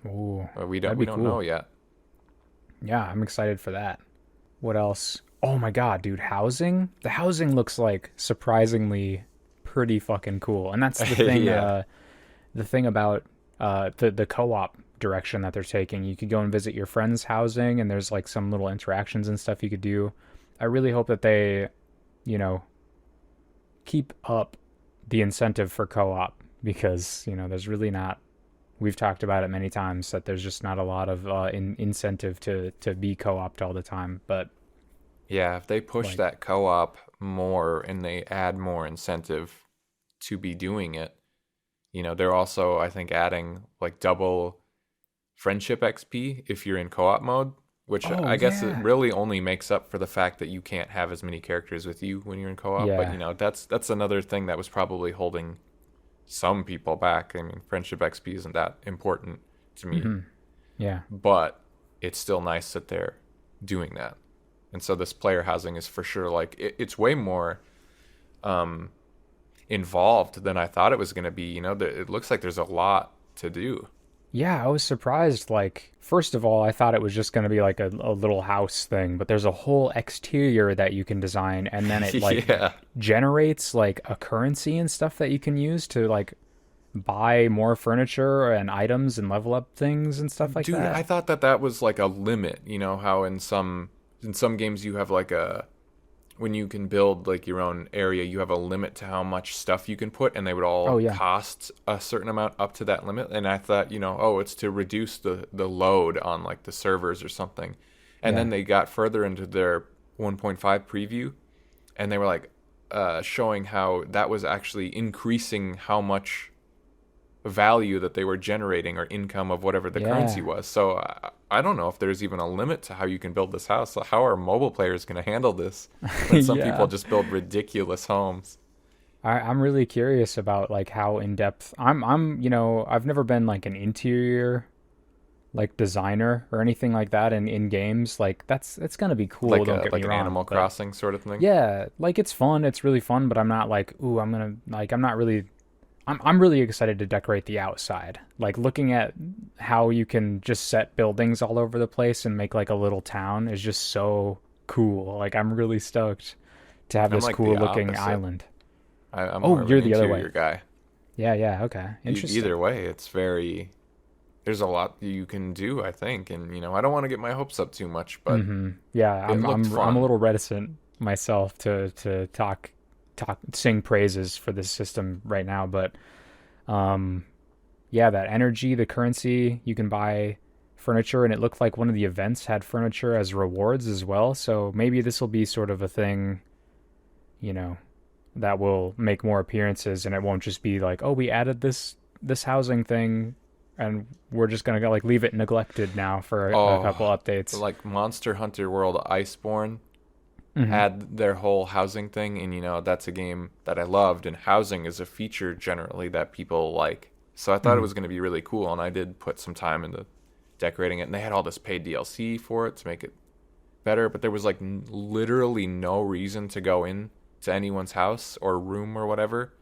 Ooh, or we don't that'd we be don't know cool. yet. Yeah, I'm excited for that. What else? Oh my god, dude, housing? The housing looks like surprisingly pretty fucking cool. And that's Yeah, the thing about the co-op direction that they're taking. You could go and visit your friend's housing and there's like some little interactions and stuff you could do. I really hope that they, you know, keep up the incentive for co-op because, there's really not we've talked about it many times that there's just not a lot of incentive to be co-opted all the time. But yeah. If they push like, that co-op more and they add more incentive to be doing it, they're also, I think, adding like double friendship XP if you're in co-op mode, which oh I guess it yeah, really only makes up for the fact that you can't have as many characters with you when you're in co-op. But yeah, that's another thing that was probably holding some people back. I mean, friendship XP isn't that important to me, yeah, but it's still nice that they're doing that. And so this player housing is for sure like it's way more um, involved than I thought it was going to be. It looks like there's a lot to do. yeah. I was surprised. Like, first of all, I thought it was just going to be like a little house thing, but there's a whole exterior that you can design, and then it like Yeah. generates like a currency and stuff that you can use to like buy more furniture and items and level up things and stuff like Dude, that. I thought that was like a limit. You know how in some games you have like a when you can build like your own area, you have a limit to how much stuff you can put, and they would Oh all yeah, cost a certain amount up to that limit. And I thought, oh, it's to reduce the load on like the servers or something. And yeah, then they got further into their 1.5 preview, and they were like showing how that was actually increasing how much value that they were generating or income of whatever the currency yeah. was. So I don't know if there's even a limit to how you can build this house. So how are mobile players going to handle this when some people Yeah. just build ridiculous homes? I'm really curious about like how in depth I've never been like an interior like designer or anything like that in games. Like that's it's gonna be cool, Like don't a get me like an wrong. Animal But Crossing sort of thing. yeah, like it's fun, it's really fun, but I'm not like, ooh, I'm not really I'm really excited to decorate the outside. Like looking at how you can just set buildings all over the place and make like a little town is just so cool. Like I'm really stoked to have I'm this like cool the looking opposite. island. I'm Oh, more of an you're the other way. interior guy. Yeah, yeah, okay. Interesting. Either way, it's very there's a lot you can do, I think, and I don't want to get my hopes up too much, but Yeah, it looked I'm a fun. little reticent myself to sing praises for this system right now, but um yeah, that energy, the currency, you can buy furniture and it looked like one of the events had furniture as rewards as well. So maybe this will be sort of a thing, you know, that will make more appearances and it won't just be like, "Oh, we added this housing thing and we're just going to like leave it neglected now for a couple Oh, updates." like Monster Hunter World Iceborne. Mm-hmm. had their whole housing thing, and that's a game that I loved, and housing is a feature generally that people like. So I thought it Mm-hmm. was going to be really cool, and I did put some time into decorating it, and they had all this paid DLC for it to make it better, but there was like literally no reason to go in to anyone's house or room or whatever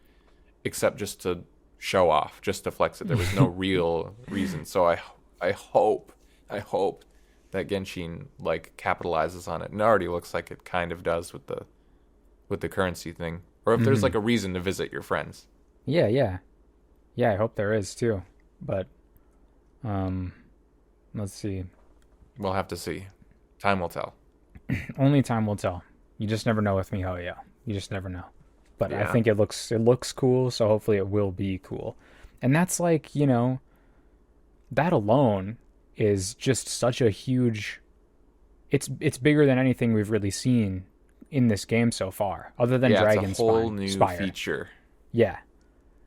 except just to show off, just to flex it. There was no real reason. So I hope that Genshin like capitalizes on it. And it already looks like it kind of does with the currency thing. Or if there's Mm-hmm. like a reason to visit your friends. Yeah, yeah, yeah. I hope there is too. But um, let's see. We'll have to see. Time will tell. Only time will tell. You just never know with MiHoYo. You just never know. But I Yeah. think it looks cool, so hopefully it will be cool. And that's like, that alone is just such a huge it's bigger than anything we've really seen in this game so far, other than Yeah, it's a Dragon whole new Spire. feature. Yeah.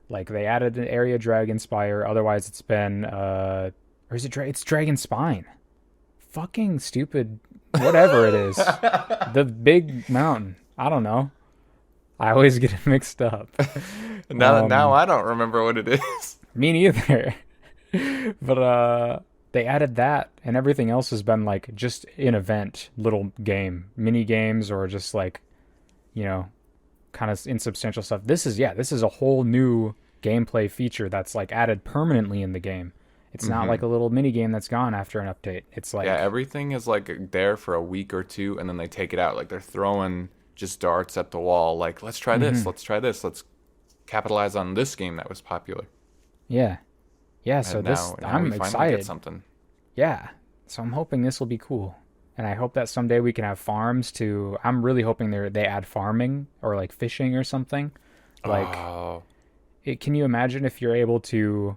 Like they added an area Dragon Spire, otherwise it's been or is it's Dragon Spine. Fucking stupid whatever it is. The big mountain. I don't know. I always get it mixed up. Now Um, I don't remember what it is. Me neither. But they added that, and everything else has been like just an event, little game, mini games, or just like, you know, kind of insubstantial stuff. This is a whole new gameplay feature that's like added permanently in the game. It's not like hmm a little mini game that's gone after an update. It's Yeah, like, everything is like there for a week or two, and then they take it out. Like they're throwing just darts at the wall. Like, let's try this. hmm Let's try this. Let's capitalize on this game that was popular. yeah, yeah. So And this, now we I'm finally get excited. something. Yeah. So I'm hoping this will be cool. And I hope that someday we can have farms to I'm really hoping they add farming or like fishing or something. Like Oh, can you imagine if you're able to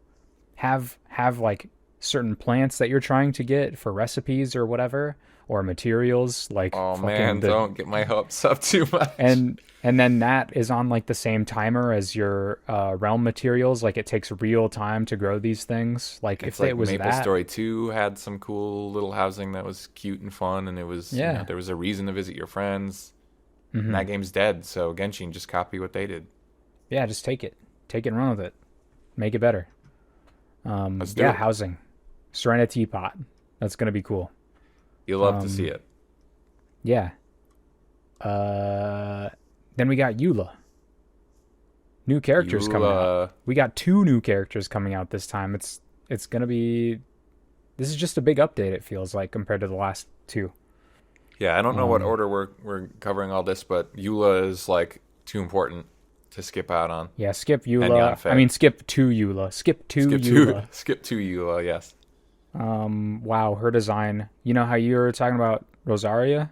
have like certain plants that you're trying to get for recipes or whatever or materials like oh fucking man, the don't get my hopes up too much. and then that is on like the same timer as your realm materials, like it takes real time to grow these things. Like It's if like it was Maple that, Story 2 had some cool little housing that was cute and fun, and it was, yeah. there was a reason to visit your friends. And Hmm. that game's dead, so Genshin just copy what they did. Yeah, just take it and run with it, make it better. Let's do Yeah, it. housing, Serenity Pot. That's gonna be cool. You'll love to see Um, it. yeah. Uh, then we got Eula. New characters You, coming out. We got two new characters coming out this time. It's gonna be. This is just a big update. It feels like compared to the last two. yeah, I don't know what Um, order we're covering all this, but Eula is like too important to skip out on. yeah, skip And Eula. I Yanfei. mean, skip to Eula. Skip to Skip to Eula. skip to Eula, yes. Wow, her design. You know how you were talking about Rosaria?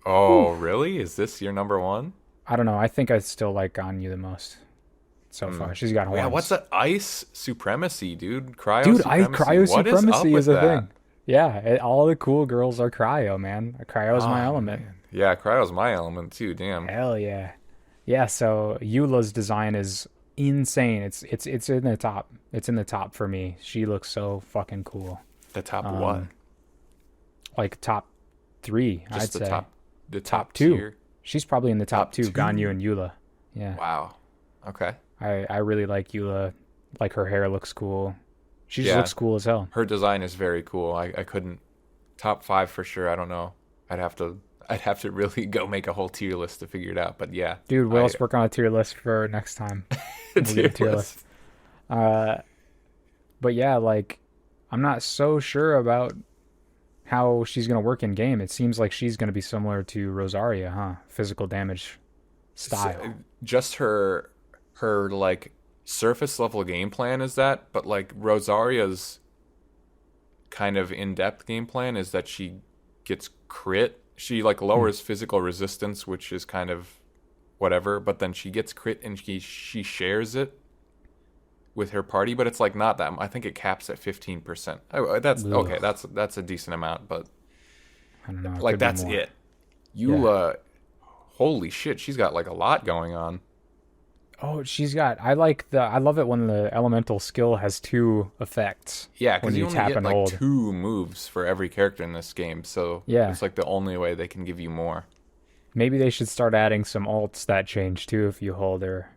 Oh, really? Is this your number one? I don't know. I think I still like Ganyu the most so far. She's got Oh, yeah, what's horns. that? Ice supremacy, dude. Cryo Dude, supremacy. cryo What is up supremacy with is a that? thing. Yeah, all the cool girls are cryo, man. Cryo is my Oh, element. man. Yeah, cryo's my element too. Damn. Hell yeah. Yeah, so Eula's design is insane. It's in the top. It's in the top for me. She looks so fucking cool. The top what? Like top 3, I'd Just the say. top. The Top top 2. tier. She's probably in the top, Top 2, 2? Ganyu and Eula. Yeah. Wow. Okay. I really like Eula. Like her hair looks cool. She just Yeah. looks cool as hell. Her design is very cool. I couldn't top 5 for sure. I don't know. I'd have to really go make a whole tier list to figure it out. But yeah, Dude, we'll also work on a tier list for next time. We'll get a tier list. Uh, but yeah, like I'm not so sure about how she's gonna work in game. It seems like she's gonna be similar to Rosaria, huh? Physical damage style. Just her like surface level game plan is that, but like Rosaria's kind of in-depth game plan is that she gets crit. She like lowers physical resistance, which is kind of whatever, but then she gets crit and she shares it with her party, but it's like not that. I think it caps at 15%. Oh, that's Ugh. okay. That's a decent amount, but I don't know. It like could be that's more. it. Eula, holy shit, she's got like a lot going on. Oh, I love it when the elemental skill has 2 effects. Yeah, when because you you only tap get and like hold. 2 moves for every character in this game, so Yeah. it's like the only way they can give you more. Maybe they should start adding some ults that change too if you hold or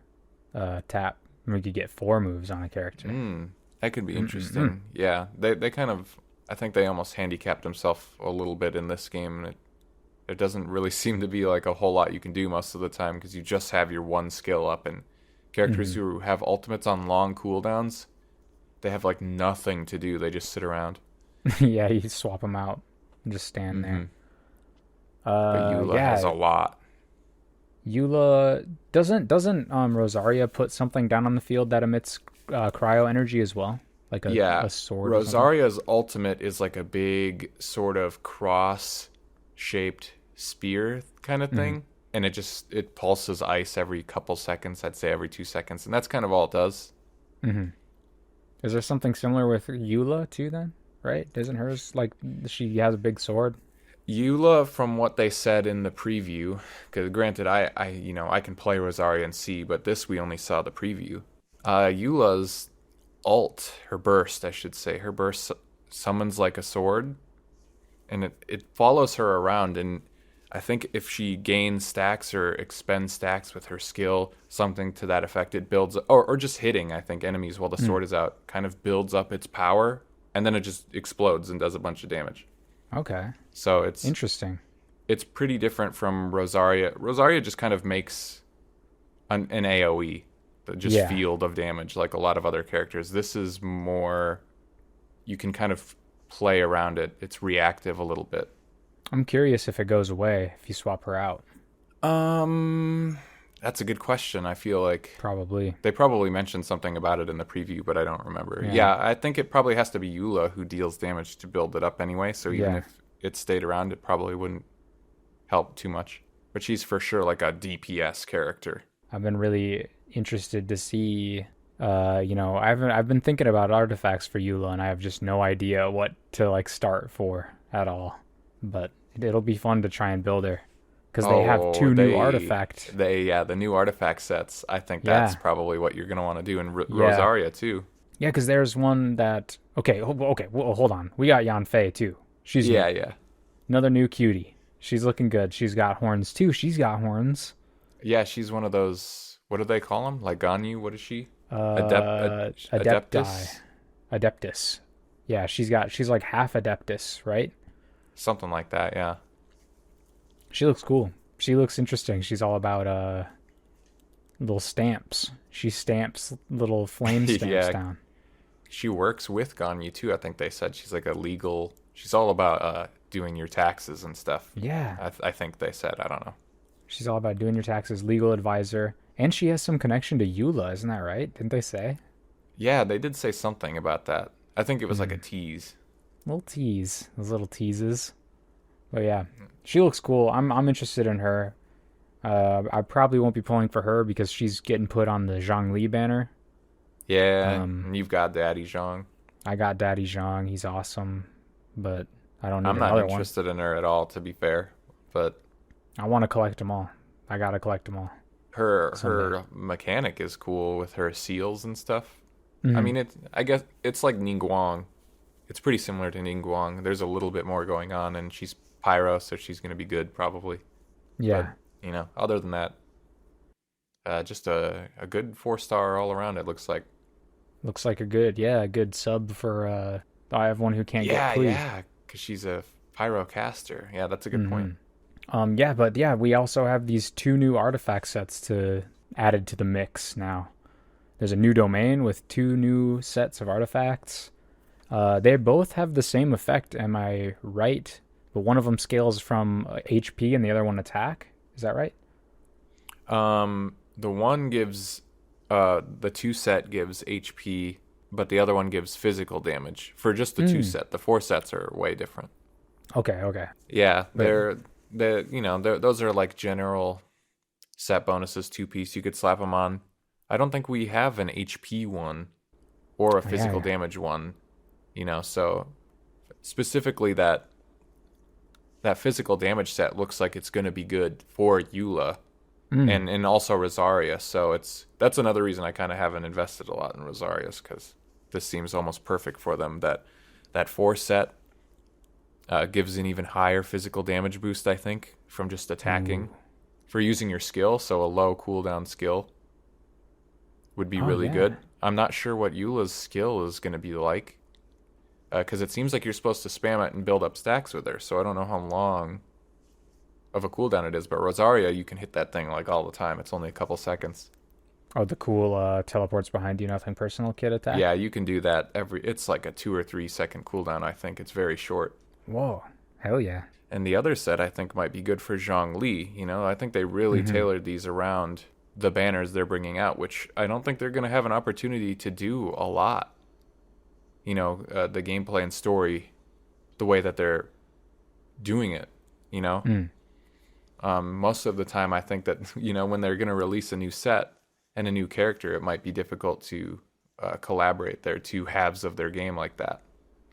tap. We could get 4 moves on a character. That could be Mm-mm-mm. interesting. Yeah, they kind of, I think they almost handicapped themselves a little bit in this game. It doesn't really seem to be like a whole lot you can do most of the time because you just have your one skill up, and characters Hmm. who have ultimates on long cooldowns, they have like nothing to do. They just sit around. Yeah, you swap them out and just stand Hmm. there. But Eula has Yeah, a lot. Eula doesn't Rosaria put something down on the field that emits cryo energy as well, like Yeah, a sword or something. Rosaria's ultimate is like a big sort of cross-shaped spear kind of Hmm. thing, and it pulses ice every couple seconds. I'd say every 2 seconds, and that's kind of all it does. Hmm. Is there something similar with Eula too? Then, right? Doesn't hers like she has a big sword? Eula, from what they said in the preview, because granted, I can play Rosaria and see, but this we only saw the preview. Eula's ult, her burst, I should say, her burst summons like a sword, and it follows her around. And I think if she gains stacks or expends stacks with her skill, something to that effect, it builds, or just hitting, I think, enemies while the Mm. sword is out, kind of builds up its power, and then it just explodes and does a bunch of damage. Okay, So interesting. it's pretty different from Rosaria. Rosaria just kind of makes an AoE, just Yeah, field of damage, like a lot of other characters. This is more, you can kind of play around it. It's reactive a little bit. I'm curious if it goes away if you swap her out. Um, that's a good question. I feel like Probably. they probably mentioned something about it in the preview, but I don't remember. Yeah, Yeah, I think it probably has to be Eula who deals damage to build it up anyway. So even yeah. if it stayed around, it probably wouldn't help too much. But she's for sure like a DPS character. I've been really interested to see. I've been thinking about artifacts for Eula, and I have just no idea what to like start for at all. But it'll be fun to try and build her because they have Oh, 2 new artifact. yeah, the new artifact sets. I think that's Yeah, probably what you're gonna want to do in yeah, Rosaria too. yeah. Because there's one that okay. Well, hold on. We got Yanfei too. She's new. Yeah, yeah, Another new cutie. She's looking good. She's got horns too. She's got horns. yeah. She's one of those. What do they call them? Like Ganyu? What is she? Adepti, Adeptus, Adeptus. Yeah, she's like half Adeptus, right? something like that. Yeah, She looks cool. She looks interesting. She's all about little stamps. She stamps little flame stamps yeah. down. She works with Ganyu too. I think they said she's like a legal. She's all about doing your taxes and stuff. Yeah, I think they said. I don't know. she's all about doing your taxes, legal advisor, and she has some connection to Eula, isn't that right? Didn't they say? Yeah, they did say something about that. I think it was like a Hmm. tease. Little tease, those little teases. But yeah, she looks cool. I'm interested in her. I probably won't be pulling for her because she's getting put on the Zhongli banner. Yeah, Um, and you've got Daddy Zhang. I got Daddy Zhang. He's awesome, but I don't need I'm not another one. interested in her at all, to be fair. But I want to collect them all. I gotta collect them all someday. her mechanic is cool with her seals and stuff. I Hmm. mean, I guess it's like Ningguang. It's pretty similar to Ningguang. There's a little bit more going on, and she's pyro, so she's gonna be good probably. But Yeah, other than that, just a good 4 star all around. It looks like. looks like a good sub for. I have one who can't get Yeah, Klee. yeah, because she's a pyro caster. Yeah, that's a good point. Hmm. Yeah, but yeah, we also have these 2 new artifact sets to added to the mix now. There's a new domain with 2 new sets of artifacts. They both have the same effect, am I right? But one of them scales from HP and the other one attack. Is that right? The one gives, the 2 set gives HP, but the other one gives physical damage for just the 2 set. The 4 sets are way different. Okay, okay. Yeah, But those are like general set bonuses, 2 piece. You could slap them on. I don't think we have an HP one or a yeah, physical yeah. damage one. So specifically that physical damage set looks like it's going to be good for Eula Mm, and also Rosaria. So that's another reason I kind of haven't invested a lot in Rosaria's because this seems almost perfect for them. That 4 set gives an even higher physical damage boost, I think, from just ooh, attacking. for using your skill, so a low cooldown skill would be Oh really yeah. good. I'm not sure what Eula's skill is going to be like, because it seems like you're supposed to spam it and build up stacks with her, so I don't know how long of a cooldown it is, but Rosaria, you can hit that thing like all the time. It's only a couple seconds. Oh, the cool teleports behind you, nothing personal kid attack. Yeah, you can do that it's like a 2 or 3 second cooldown, I think. It's very short. Whoa, hell yeah. And the other set I think might be good for Zhongli. I think they really tailored these around the banners they're bringing out, which I don't think they're going to have an opportunity to do a lot. The gameplay and story, the way that they're doing it, Mm. Most of the time I think that, when they're going to release a new set and a new character, it might be difficult to collaborate their two halves of their game like that.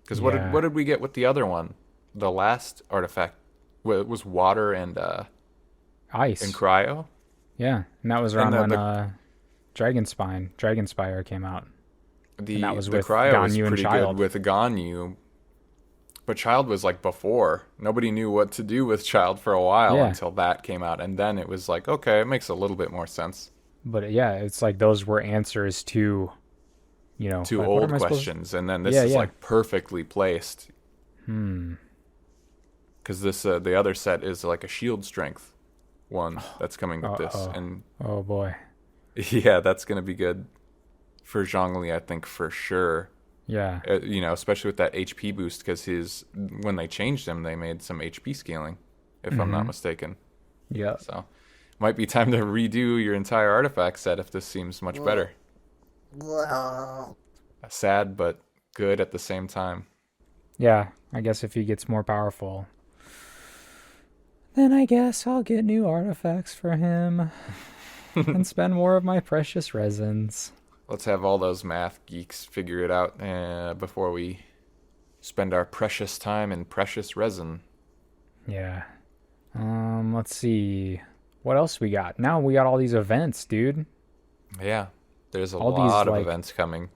Because Yeah. what did we get with the other one? The last artifact was water and Ice. cryo. Yeah, and that was around And the, when Dragonspire came out. the And that was the with cryo was Ganyu and pretty Child. good with Ganyu, but Child was like before. Nobody knew what to do with Child for a while Yeah. until that came out, and then it was like, okay, it makes a little bit more sense. But yeah, it's like those were answers to, Two like, what old am I supposed- questions, and then this Yeah, is yeah. like perfectly placed. Because this the other set is like a shield strength one that's coming with this, Uh-oh. and Oh boy. yeah, that's gonna be good for Zhongli, I think, for sure. Yeah. Especially with that HP boost, because when they changed him, they made some HP scaling, if I'm not mistaken. Yeah. So, might be time to redo your entire artifact set if this seems much better. Sad, but good at the same time. Yeah. I guess if he gets more powerful, then I guess I'll get new artifacts for him and spend more of my precious resins. Let's have all those math geeks figure it out before we spend our precious time in precious resin. Yeah. Let's see. What else we got? Now we got all these events, dude. Yeah, there's a All these, lot of like, events coming.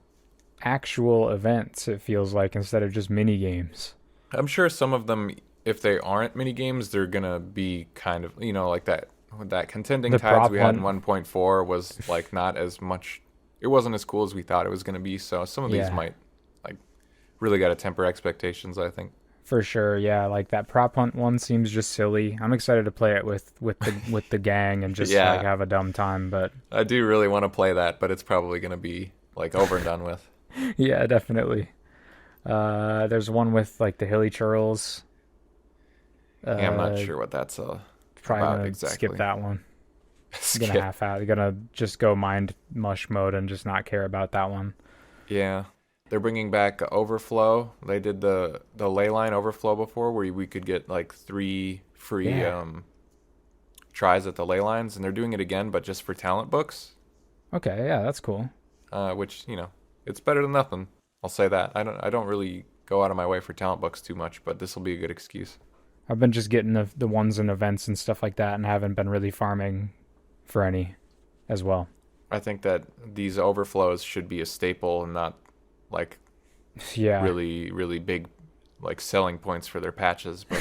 Actual events, it feels like, instead of just mini games. I'm sure some of them, if they aren't mini games, they're gonna be kind of, like that contending The tides prop we had in one. 1.4 was like not as much. It wasn't as cool as we thought it was gonna be. So some of these Yeah. might like really got to temper expectations, I think. For sure, yeah. Like that prop hunt one seems just silly. I'm excited to play it with the gang and just Yeah. like have a dumb time. But I do really want to play that, but it's probably gonna be like over and done with. yeah, definitely. There's one with like the hilly churls. Yeah, I'm not sure what that's Probably about gonna exactly. skip that one. Skip. Gonna half out. Gonna just go mind mush mode and just not care about that one. Yeah. They're bringing back Overflow. They did the ley line Overflow before, where we could get like 3 free Yeah. tries at the ley lines, and they're doing it again, but just for talent books, Okay, yeah, that's cool. which it's better than nothing. I'll say that. I don't really go out of my way for talent books too much, but this will be a good excuse. I've been just getting the ones in events and stuff like that, and haven't been really farming for any as well. I think that these overflows should be a staple and not like Yeah. really really big like selling points for their patches, but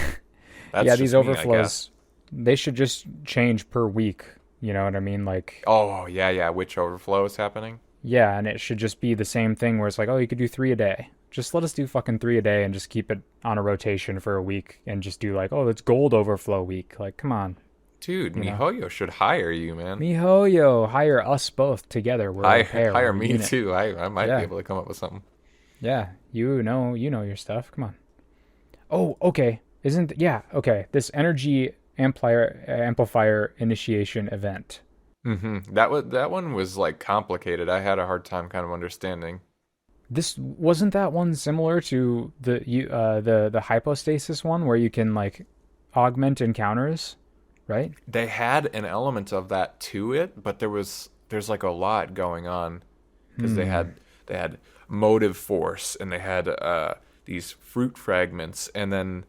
that's Yeah, just these me, I overflows, guess. they should just change per week. You know what I mean? Like, Oh yeah, which overflow is happening? yeah, and it should just be the same thing where it's like, oh, you could do 3 a day. Just let us do fucking 3 a day and just keep it on a rotation for a week and just do like, oh, it's gold overflow week. Like, come on. Dude, You know? MiHoYo should hire you, man. MiHoYo, hire us both together. We're a pair, Hire we're a me unit. too. I might Yeah. be able to come up with something. Yeah, you know your stuff. Come on. Oh, okay. Okay. This energy amplifier initiation event. That one was like complicated. I had a hard time kind of understanding. This wasn't that one similar to the hypostasis one where you can like augment encounters, right? They had an element of that to it, but there's like a lot going on because they had motive force and they had these fruit fragments, and then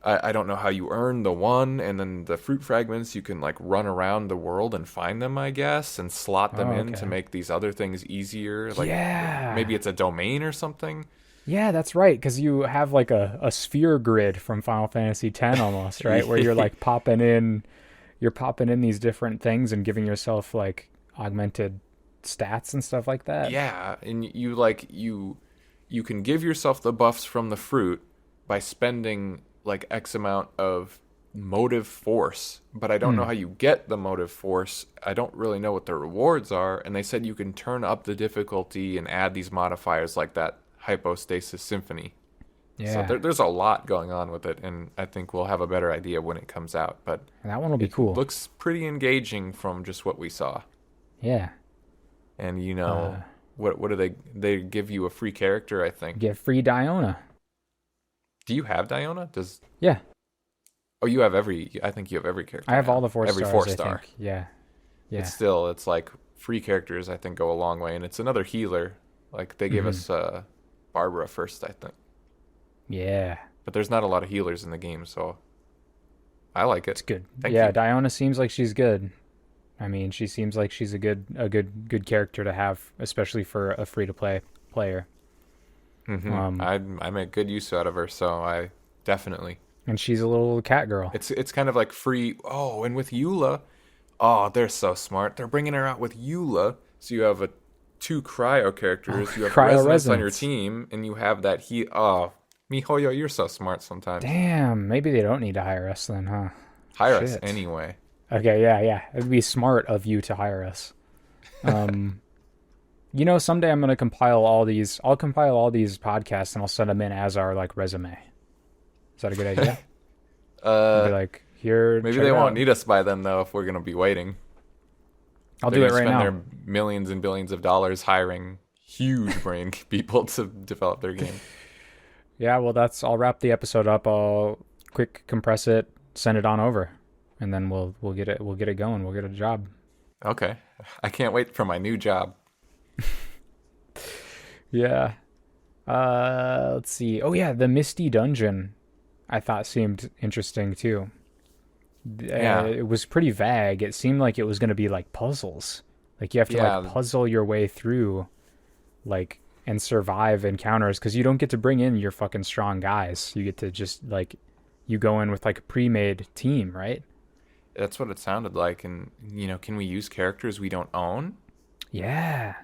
I don't know how you earn the one, and then the fruit fragments you can like run around the world and find them, I guess, and slot them in okay. to make these other things easier. Like Yeah. maybe it's a domain or something. Yeah, that's right. Because you have like a sphere grid from Final Fantasy X almost, right? Where you're like popping in you're popping in these different things and giving yourself like augmented stats and stuff like that. Yeah, and you can give yourself the buffs from the fruit by spending like X amount of motive force, but I don't know Hmm. how you get the motive force. I don't really know what the rewards are, and they said you can turn up the difficulty and add these modifiers like that hypostasis symphony. So Yeah, there's a lot going on with it, and I think we'll have a better idea when it comes out. But and that one will be it cool. looks pretty engaging from just what we saw. Yeah. And Uh, what do they give you a free character, I think. get free Diona. Do you have Diona? Does Yeah, Oh, you have every I think you have every character I have all now. the four Every stars. four I star. think. Yeah, yeah. It's like free characters I think go a long way, and it's another healer. Like they gave Hmm. us Barbara first, I think. Yeah, But there's not a lot of healers in the game, so I like it's it. good. Thank Yeah, you. Diona seems like she's good. I mean, she seems like she's a good character to have, especially for a free to play player. Um, I make good use out of her, so I definitely. and she's a little cat girl. It's kind of like free. Oh, and with Eula, oh, they're so smart. They're bringing her out with Eula, so you have two cryo characters. You have Cryo resonance on your resonance. team, and you have that he. Oh, Mihoyo, you're so smart sometimes. Damn, maybe they don't need to hire us then, huh? Hire us Shit. anyway. Okay, yeah, yeah. It'd be smart of you to hire us. Um, someday I'm gonna compile all these. I'll compile all these podcasts and I'll send them in as our like resume. Is that a good idea? I'll be like, here. Maybe check they it won't out. need us by then though if we're gonna be waiting. I'll They're do it gonna right spend now. their millions and billions of dollars hiring huge brain people to develop their game. Yeah, well, I'll wrap the episode up. I'll quick compress it, send it on over, and then we'll get it going. We'll get a job. Okay. I can't wait for my new job. Yeah. Let's see. Oh yeah, the Misty Dungeon I thought seemed interesting too. Yeah. It was pretty vague. It seemed like it was going to be like puzzles. Like you have to like Yeah. puzzle your way through like and survive encounters because you don't get to bring in your fucking strong guys. You get to just like you go in with like a pre-made team, right? That's what it sounded like. And, can we use characters we don't own? Yeah.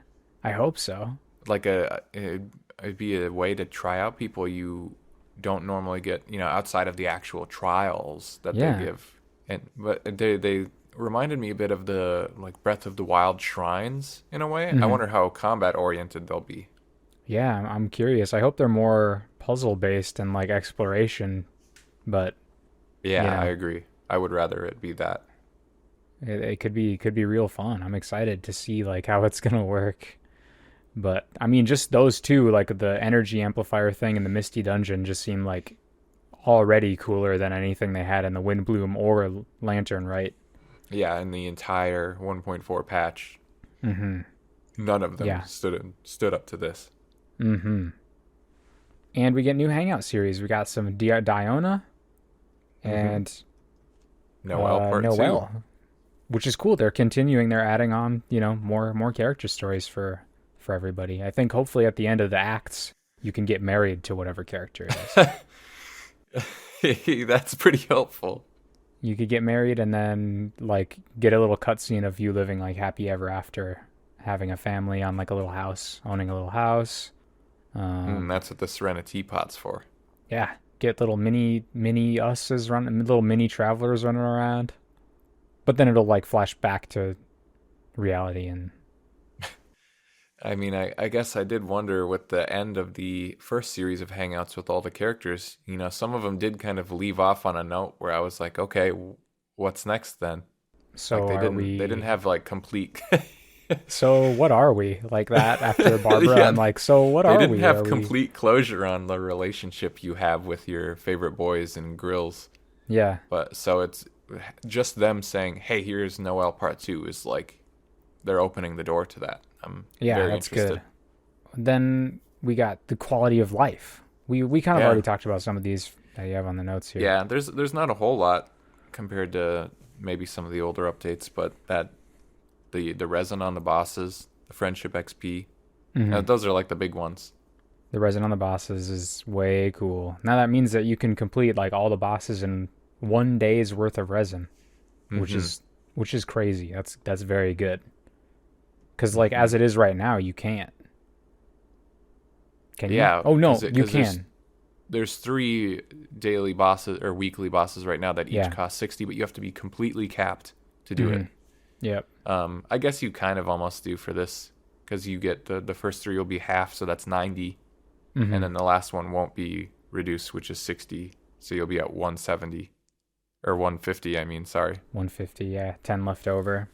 I hope so. Like it'd be a way to try out people you don't normally get, outside of the actual trials that Yeah. they give. But they reminded me a bit of the like Breath of the Wild shrines in a way. I wonder how combat oriented they'll be. Yeah, I'm curious. I hope they're more puzzle based and like exploration, but Yeah, you I know, agree. I would rather it be that. it could be real fun. I'm excited to see like how it's gonna work. But I mean, just those two, like the energy amplifier thing and the Misty Dungeon, just seem like already cooler than anything they had in the Windbloom or Lantern, right? Yeah, in the entire 1.4 patch, Mm-hmm. none of them Yeah. stood up to this. Mm-hmm. And we get new Hangout series. We got some Diona and Noel Part 2. Noelle, which is cool. They're continuing. They're adding on, more character stories for everybody. I think hopefully at the end of the acts, you can get married to whatever character it is. That's pretty helpful. You could get married and then like get a little cutscene of you living like happy ever after, having a family on like a little house, owning a little house. That's what the Serenity Pot's for. Yeah, get little mini uses running, little mini travelers running around. But then it'll like flash back to reality and I mean, I guess I did wonder with the end of the first series of Hangouts with all the characters, some of them did kind of leave off on a note where I was like, okay, what's next then? so Like are we? they didn't have like complete. So what are we like that after Barbara? Yeah, I'm like, so what they are didn't we? have Are we? complete closure on the relationship you have with your favorite boys and grills. Yeah, But so it's just them saying, "Hey, here's Noel Part 2" is like they're opening the door to that. I'm yeah, very that's interested. good. Then we got the quality of life. We kind of Yeah. already talked about some of these that you have on the notes here. Yeah, there's not a whole lot compared to maybe some of the older updates, but that the resin on the bosses, the friendship XP, those are like the big ones. The resin on the bosses is way cool. Now that means that you can complete like all the bosses in 1 day's worth of resin. which Mm-hmm. is crazy. That's very good. Because like as it is right now, you can't. Can you? Yeah, Oh no, you because can. there's 3 daily bosses or weekly bosses right now that each Yeah. cost 60, but you have to be completely capped to do Mm-hmm. it. Yep. I guess you kind of almost do for this because you get the first 3 will be half, so that's 90, and Mm-hmm. then the last one won't be reduced, which is 60, so you'll be at 170 or 150. I mean, sorry. 150. Yeah. 10 left over.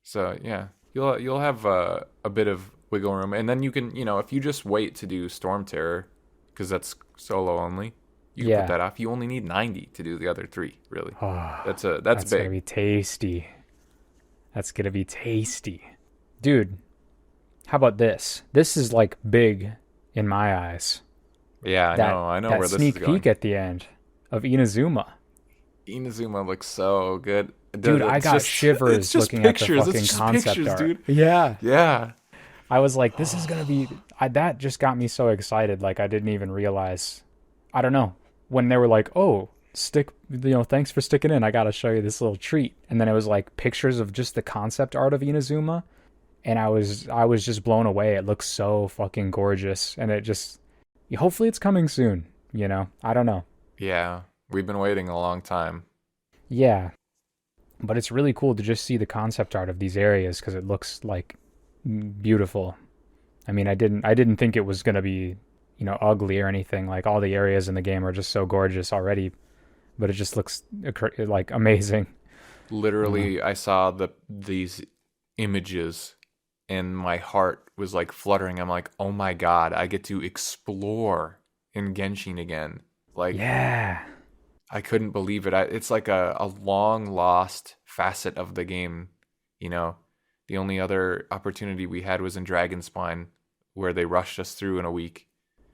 So yeah, you'll have a bit of wiggle room, and then you can if you just wait to do Storm Terror, because that's solo only, you can put Yeah. that off. You only need 90 to do the other 3. Really, Oh, that's that's gonna big. be tasty. That's gonna be tasty, dude. How about this? This is like big in my eyes. Yeah, That I know that where this is sneak going. peek at the end of Inazuma. Inazuma looks so good. Dude, I It's got just it's shivers just looking at the pictures. It's fucking just concept pictures, art. dude. Yeah. Yeah. I was like, this is gonna be. That just got me so excited. Like, I didn't even realize. I don't know. When they were like, oh, thanks for sticking in. I gotta show you this little treat. And then it was like pictures of just the concept art of Inazuma. And I was just blown away. It looks so fucking gorgeous. And it just. Hopefully it's coming soon. I don't know. Yeah. We've been waiting a long time. Yeah. But it's really cool to just see the concept art of these areas because it looks like beautiful. I mean, I didn't think it was gonna be, ugly or anything. Like all the areas in the game are just so gorgeous already, but it just looks like amazing. Literally, I saw these images and my heart was like fluttering. I'm like, "Oh my God, I get to explore in Genshin again." Like Yeah, I couldn't believe it. It's like a long lost facet of the game, you know. The only other opportunity we had was in Dragonspine, where they rushed us through in a week.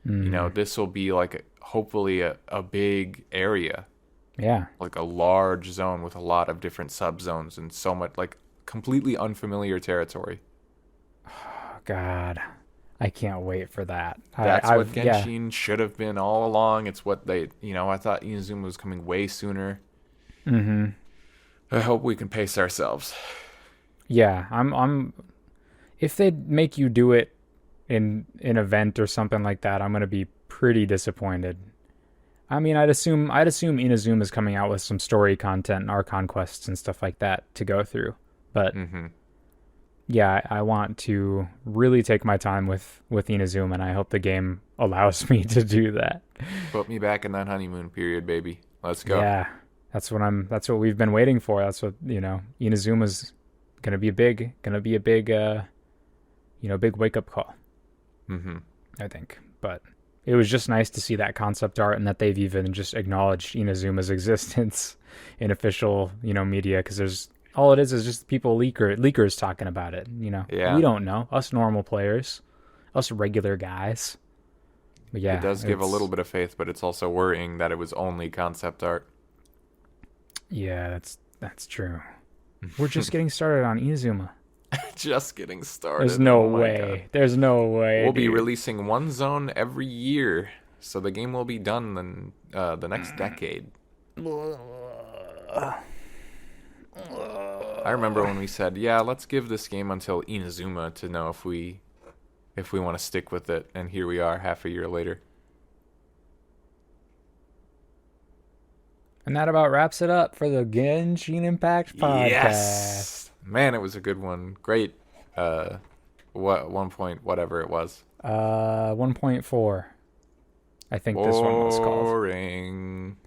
mm, This will be like hopefully a big area, yeah. like a large zone with a lot of different subzones and so much like completely unfamiliar territory. Oh, God, I can't wait for that. That's what Yeah. Genshin should have been all along. It's what I thought Inazuma was coming way sooner. Mm-hmm. I hope we can pace ourselves. Yeah, I'm. If they make you do it in an event or something like that, I'm gonna be pretty disappointed. I mean, I'd assume Inazuma's coming out with some story content and Archon quests and stuff like that to go through. But Mm-hmm. yeah, I want to really take my time with Inazuma, and I hope the game allows me to do that. Put me back in that honeymoon period, baby. Let's go. Yeah, that's what we've been waiting for. That's what, Inazuma's gonna be a big wake up call, Mm-hmm. I think. But it was just nice to see that concept art and that they've even just acknowledged Inazuma's existence in official, media, because there's all it is just leakers talking about it. Yeah. We don't know, us normal players, us regular guys. But yeah, It does give a little bit of faith, but it's also worrying that it was only concept art. Yeah, that's true. We're just getting started on Inazuma. Just getting started. There's no Oh my way. God. There's no way. We'll be dude. releasing one zone every year, so the game will be done in the next decade. I remember when we said, "Yeah, let's give this game until Inazuma to know if we want to stick with it," and here we are, half a year later. And that about wraps it up for the Genshin Impact podcast. Yes, man, it was a good one. Great. What 1 point whatever it was. 1.4. I think this one was called. Boring.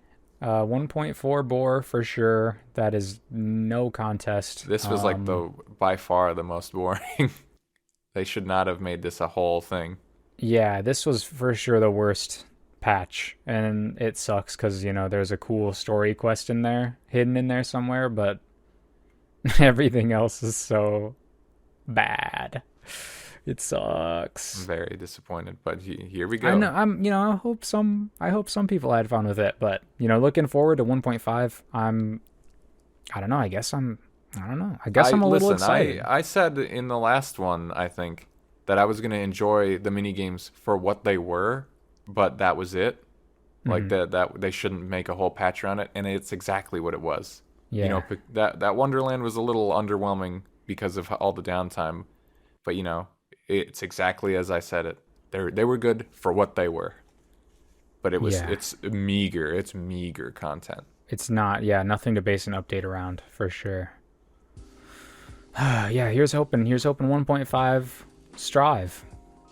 1.4 bore for sure. That is no contest. This was like by far the most boring. They should not have made this a whole thing. Yeah, this was for sure the worst patch, and it sucks because there's a cool story quest in there, hidden in there somewhere, but everything else is so bad. It sucks. I'm very disappointed, but here we go. I know. I hope some people had fun with it, but looking forward to 1.5. I don't know. I don't know. I guess I'm a little excited. I said in the last one, I think, that I was going to enjoy the mini games for what they were, but that was it. Like that they shouldn't make a whole patch around it, and it's exactly what it was. You know, Yeah. that Wonderland was a little underwhelming because of all the downtime, but you know, it's exactly as I said it. They were good for what they were, but Yeah. it's meager. It's meager content. It's not, yeah, nothing to base an update around for sure. Yeah, here's hoping. Here's hoping 1.5 Strive.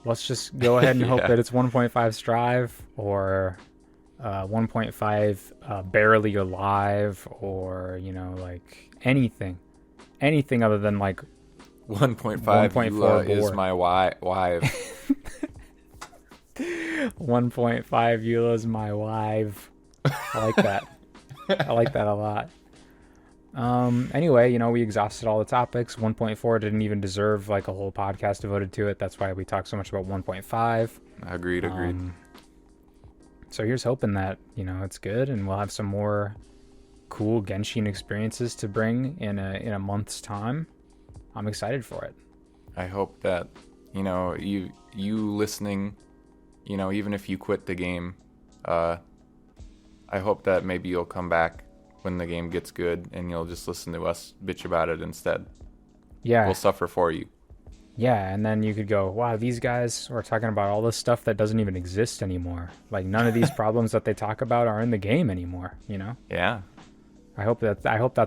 Let's just go ahead and hope Yeah, that it's 1.5 Strive or 1.5 Barely Alive, or, you know, like anything other than like 1.5 1.4 Eula is Boar. my wife. 1.5 Eula's my wife. I like that. I like that a lot. Anyway, you know, we exhausted all the topics. 1.4 didn't even deserve like a whole podcast devoted to it. That's why we talk so much about 1.5. Agreed. So here's hoping that, you know, it's good and we'll have some more cool Genshin experiences to bring in a month's time. I'm excited for it. I hope that, you know, you listening, you know, even if you quit the game, I hope that maybe you'll come back when the game gets good and you'll just listen to us bitch about it instead. Yeah. We'll suffer for you. Yeah, and then you could go, wow, these guys are talking about all this stuff that doesn't even exist anymore. Like none of these problems that they talk about are in the game anymore, you know? Yeah. I hope that's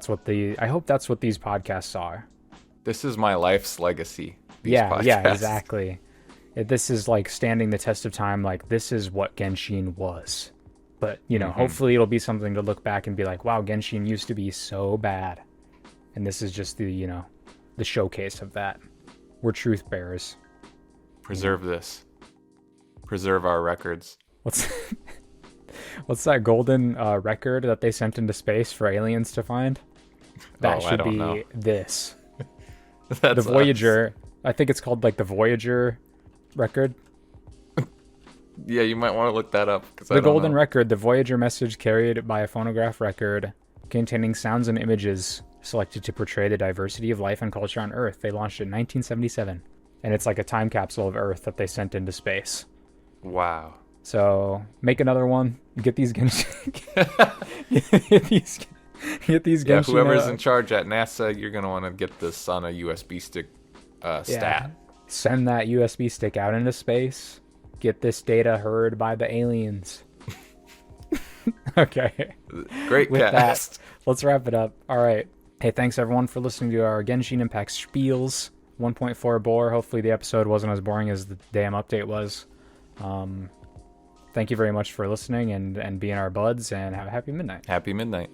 what these podcasts are. This is my life's legacy. These Yeah, podcasts. exactly. This is like standing the test of time. Like this is what Genshin was. But, you know, hopefully it'll be something to look back and be like, wow, Genshin used to be so bad. And this is just the, you know, the showcase of that. We're truth bearers. Preserve this. Preserve our records. What's that golden record that they sent into space for aliens to find? That I should don't be know. this. That's The Voyager. I think it's called like the Voyager record. Yeah, you might want to look that up. The golden record, the Voyager message carried by a phonograph record containing sounds and images selected to portray the diversity of life and culture on Earth. They launched it in 1977. And it's like a time capsule of Earth that they sent into space. Wow. So make another one. Get these Genshin. get these Yeah, Genshin. whoever's in charge at NASA, you're going to want to get this on a USB stick stat. Send that USB stick out into space. Get this data heard by the aliens. Okay. Great With cast. that, let's wrap it up. All right. Hey, thanks everyone for listening to our Genshin Impact spiels. 1.4 bore. Hopefully the episode wasn't as boring as the damn update was. Thank you very much for listening and being our buds, and have a happy midnight. Happy midnight.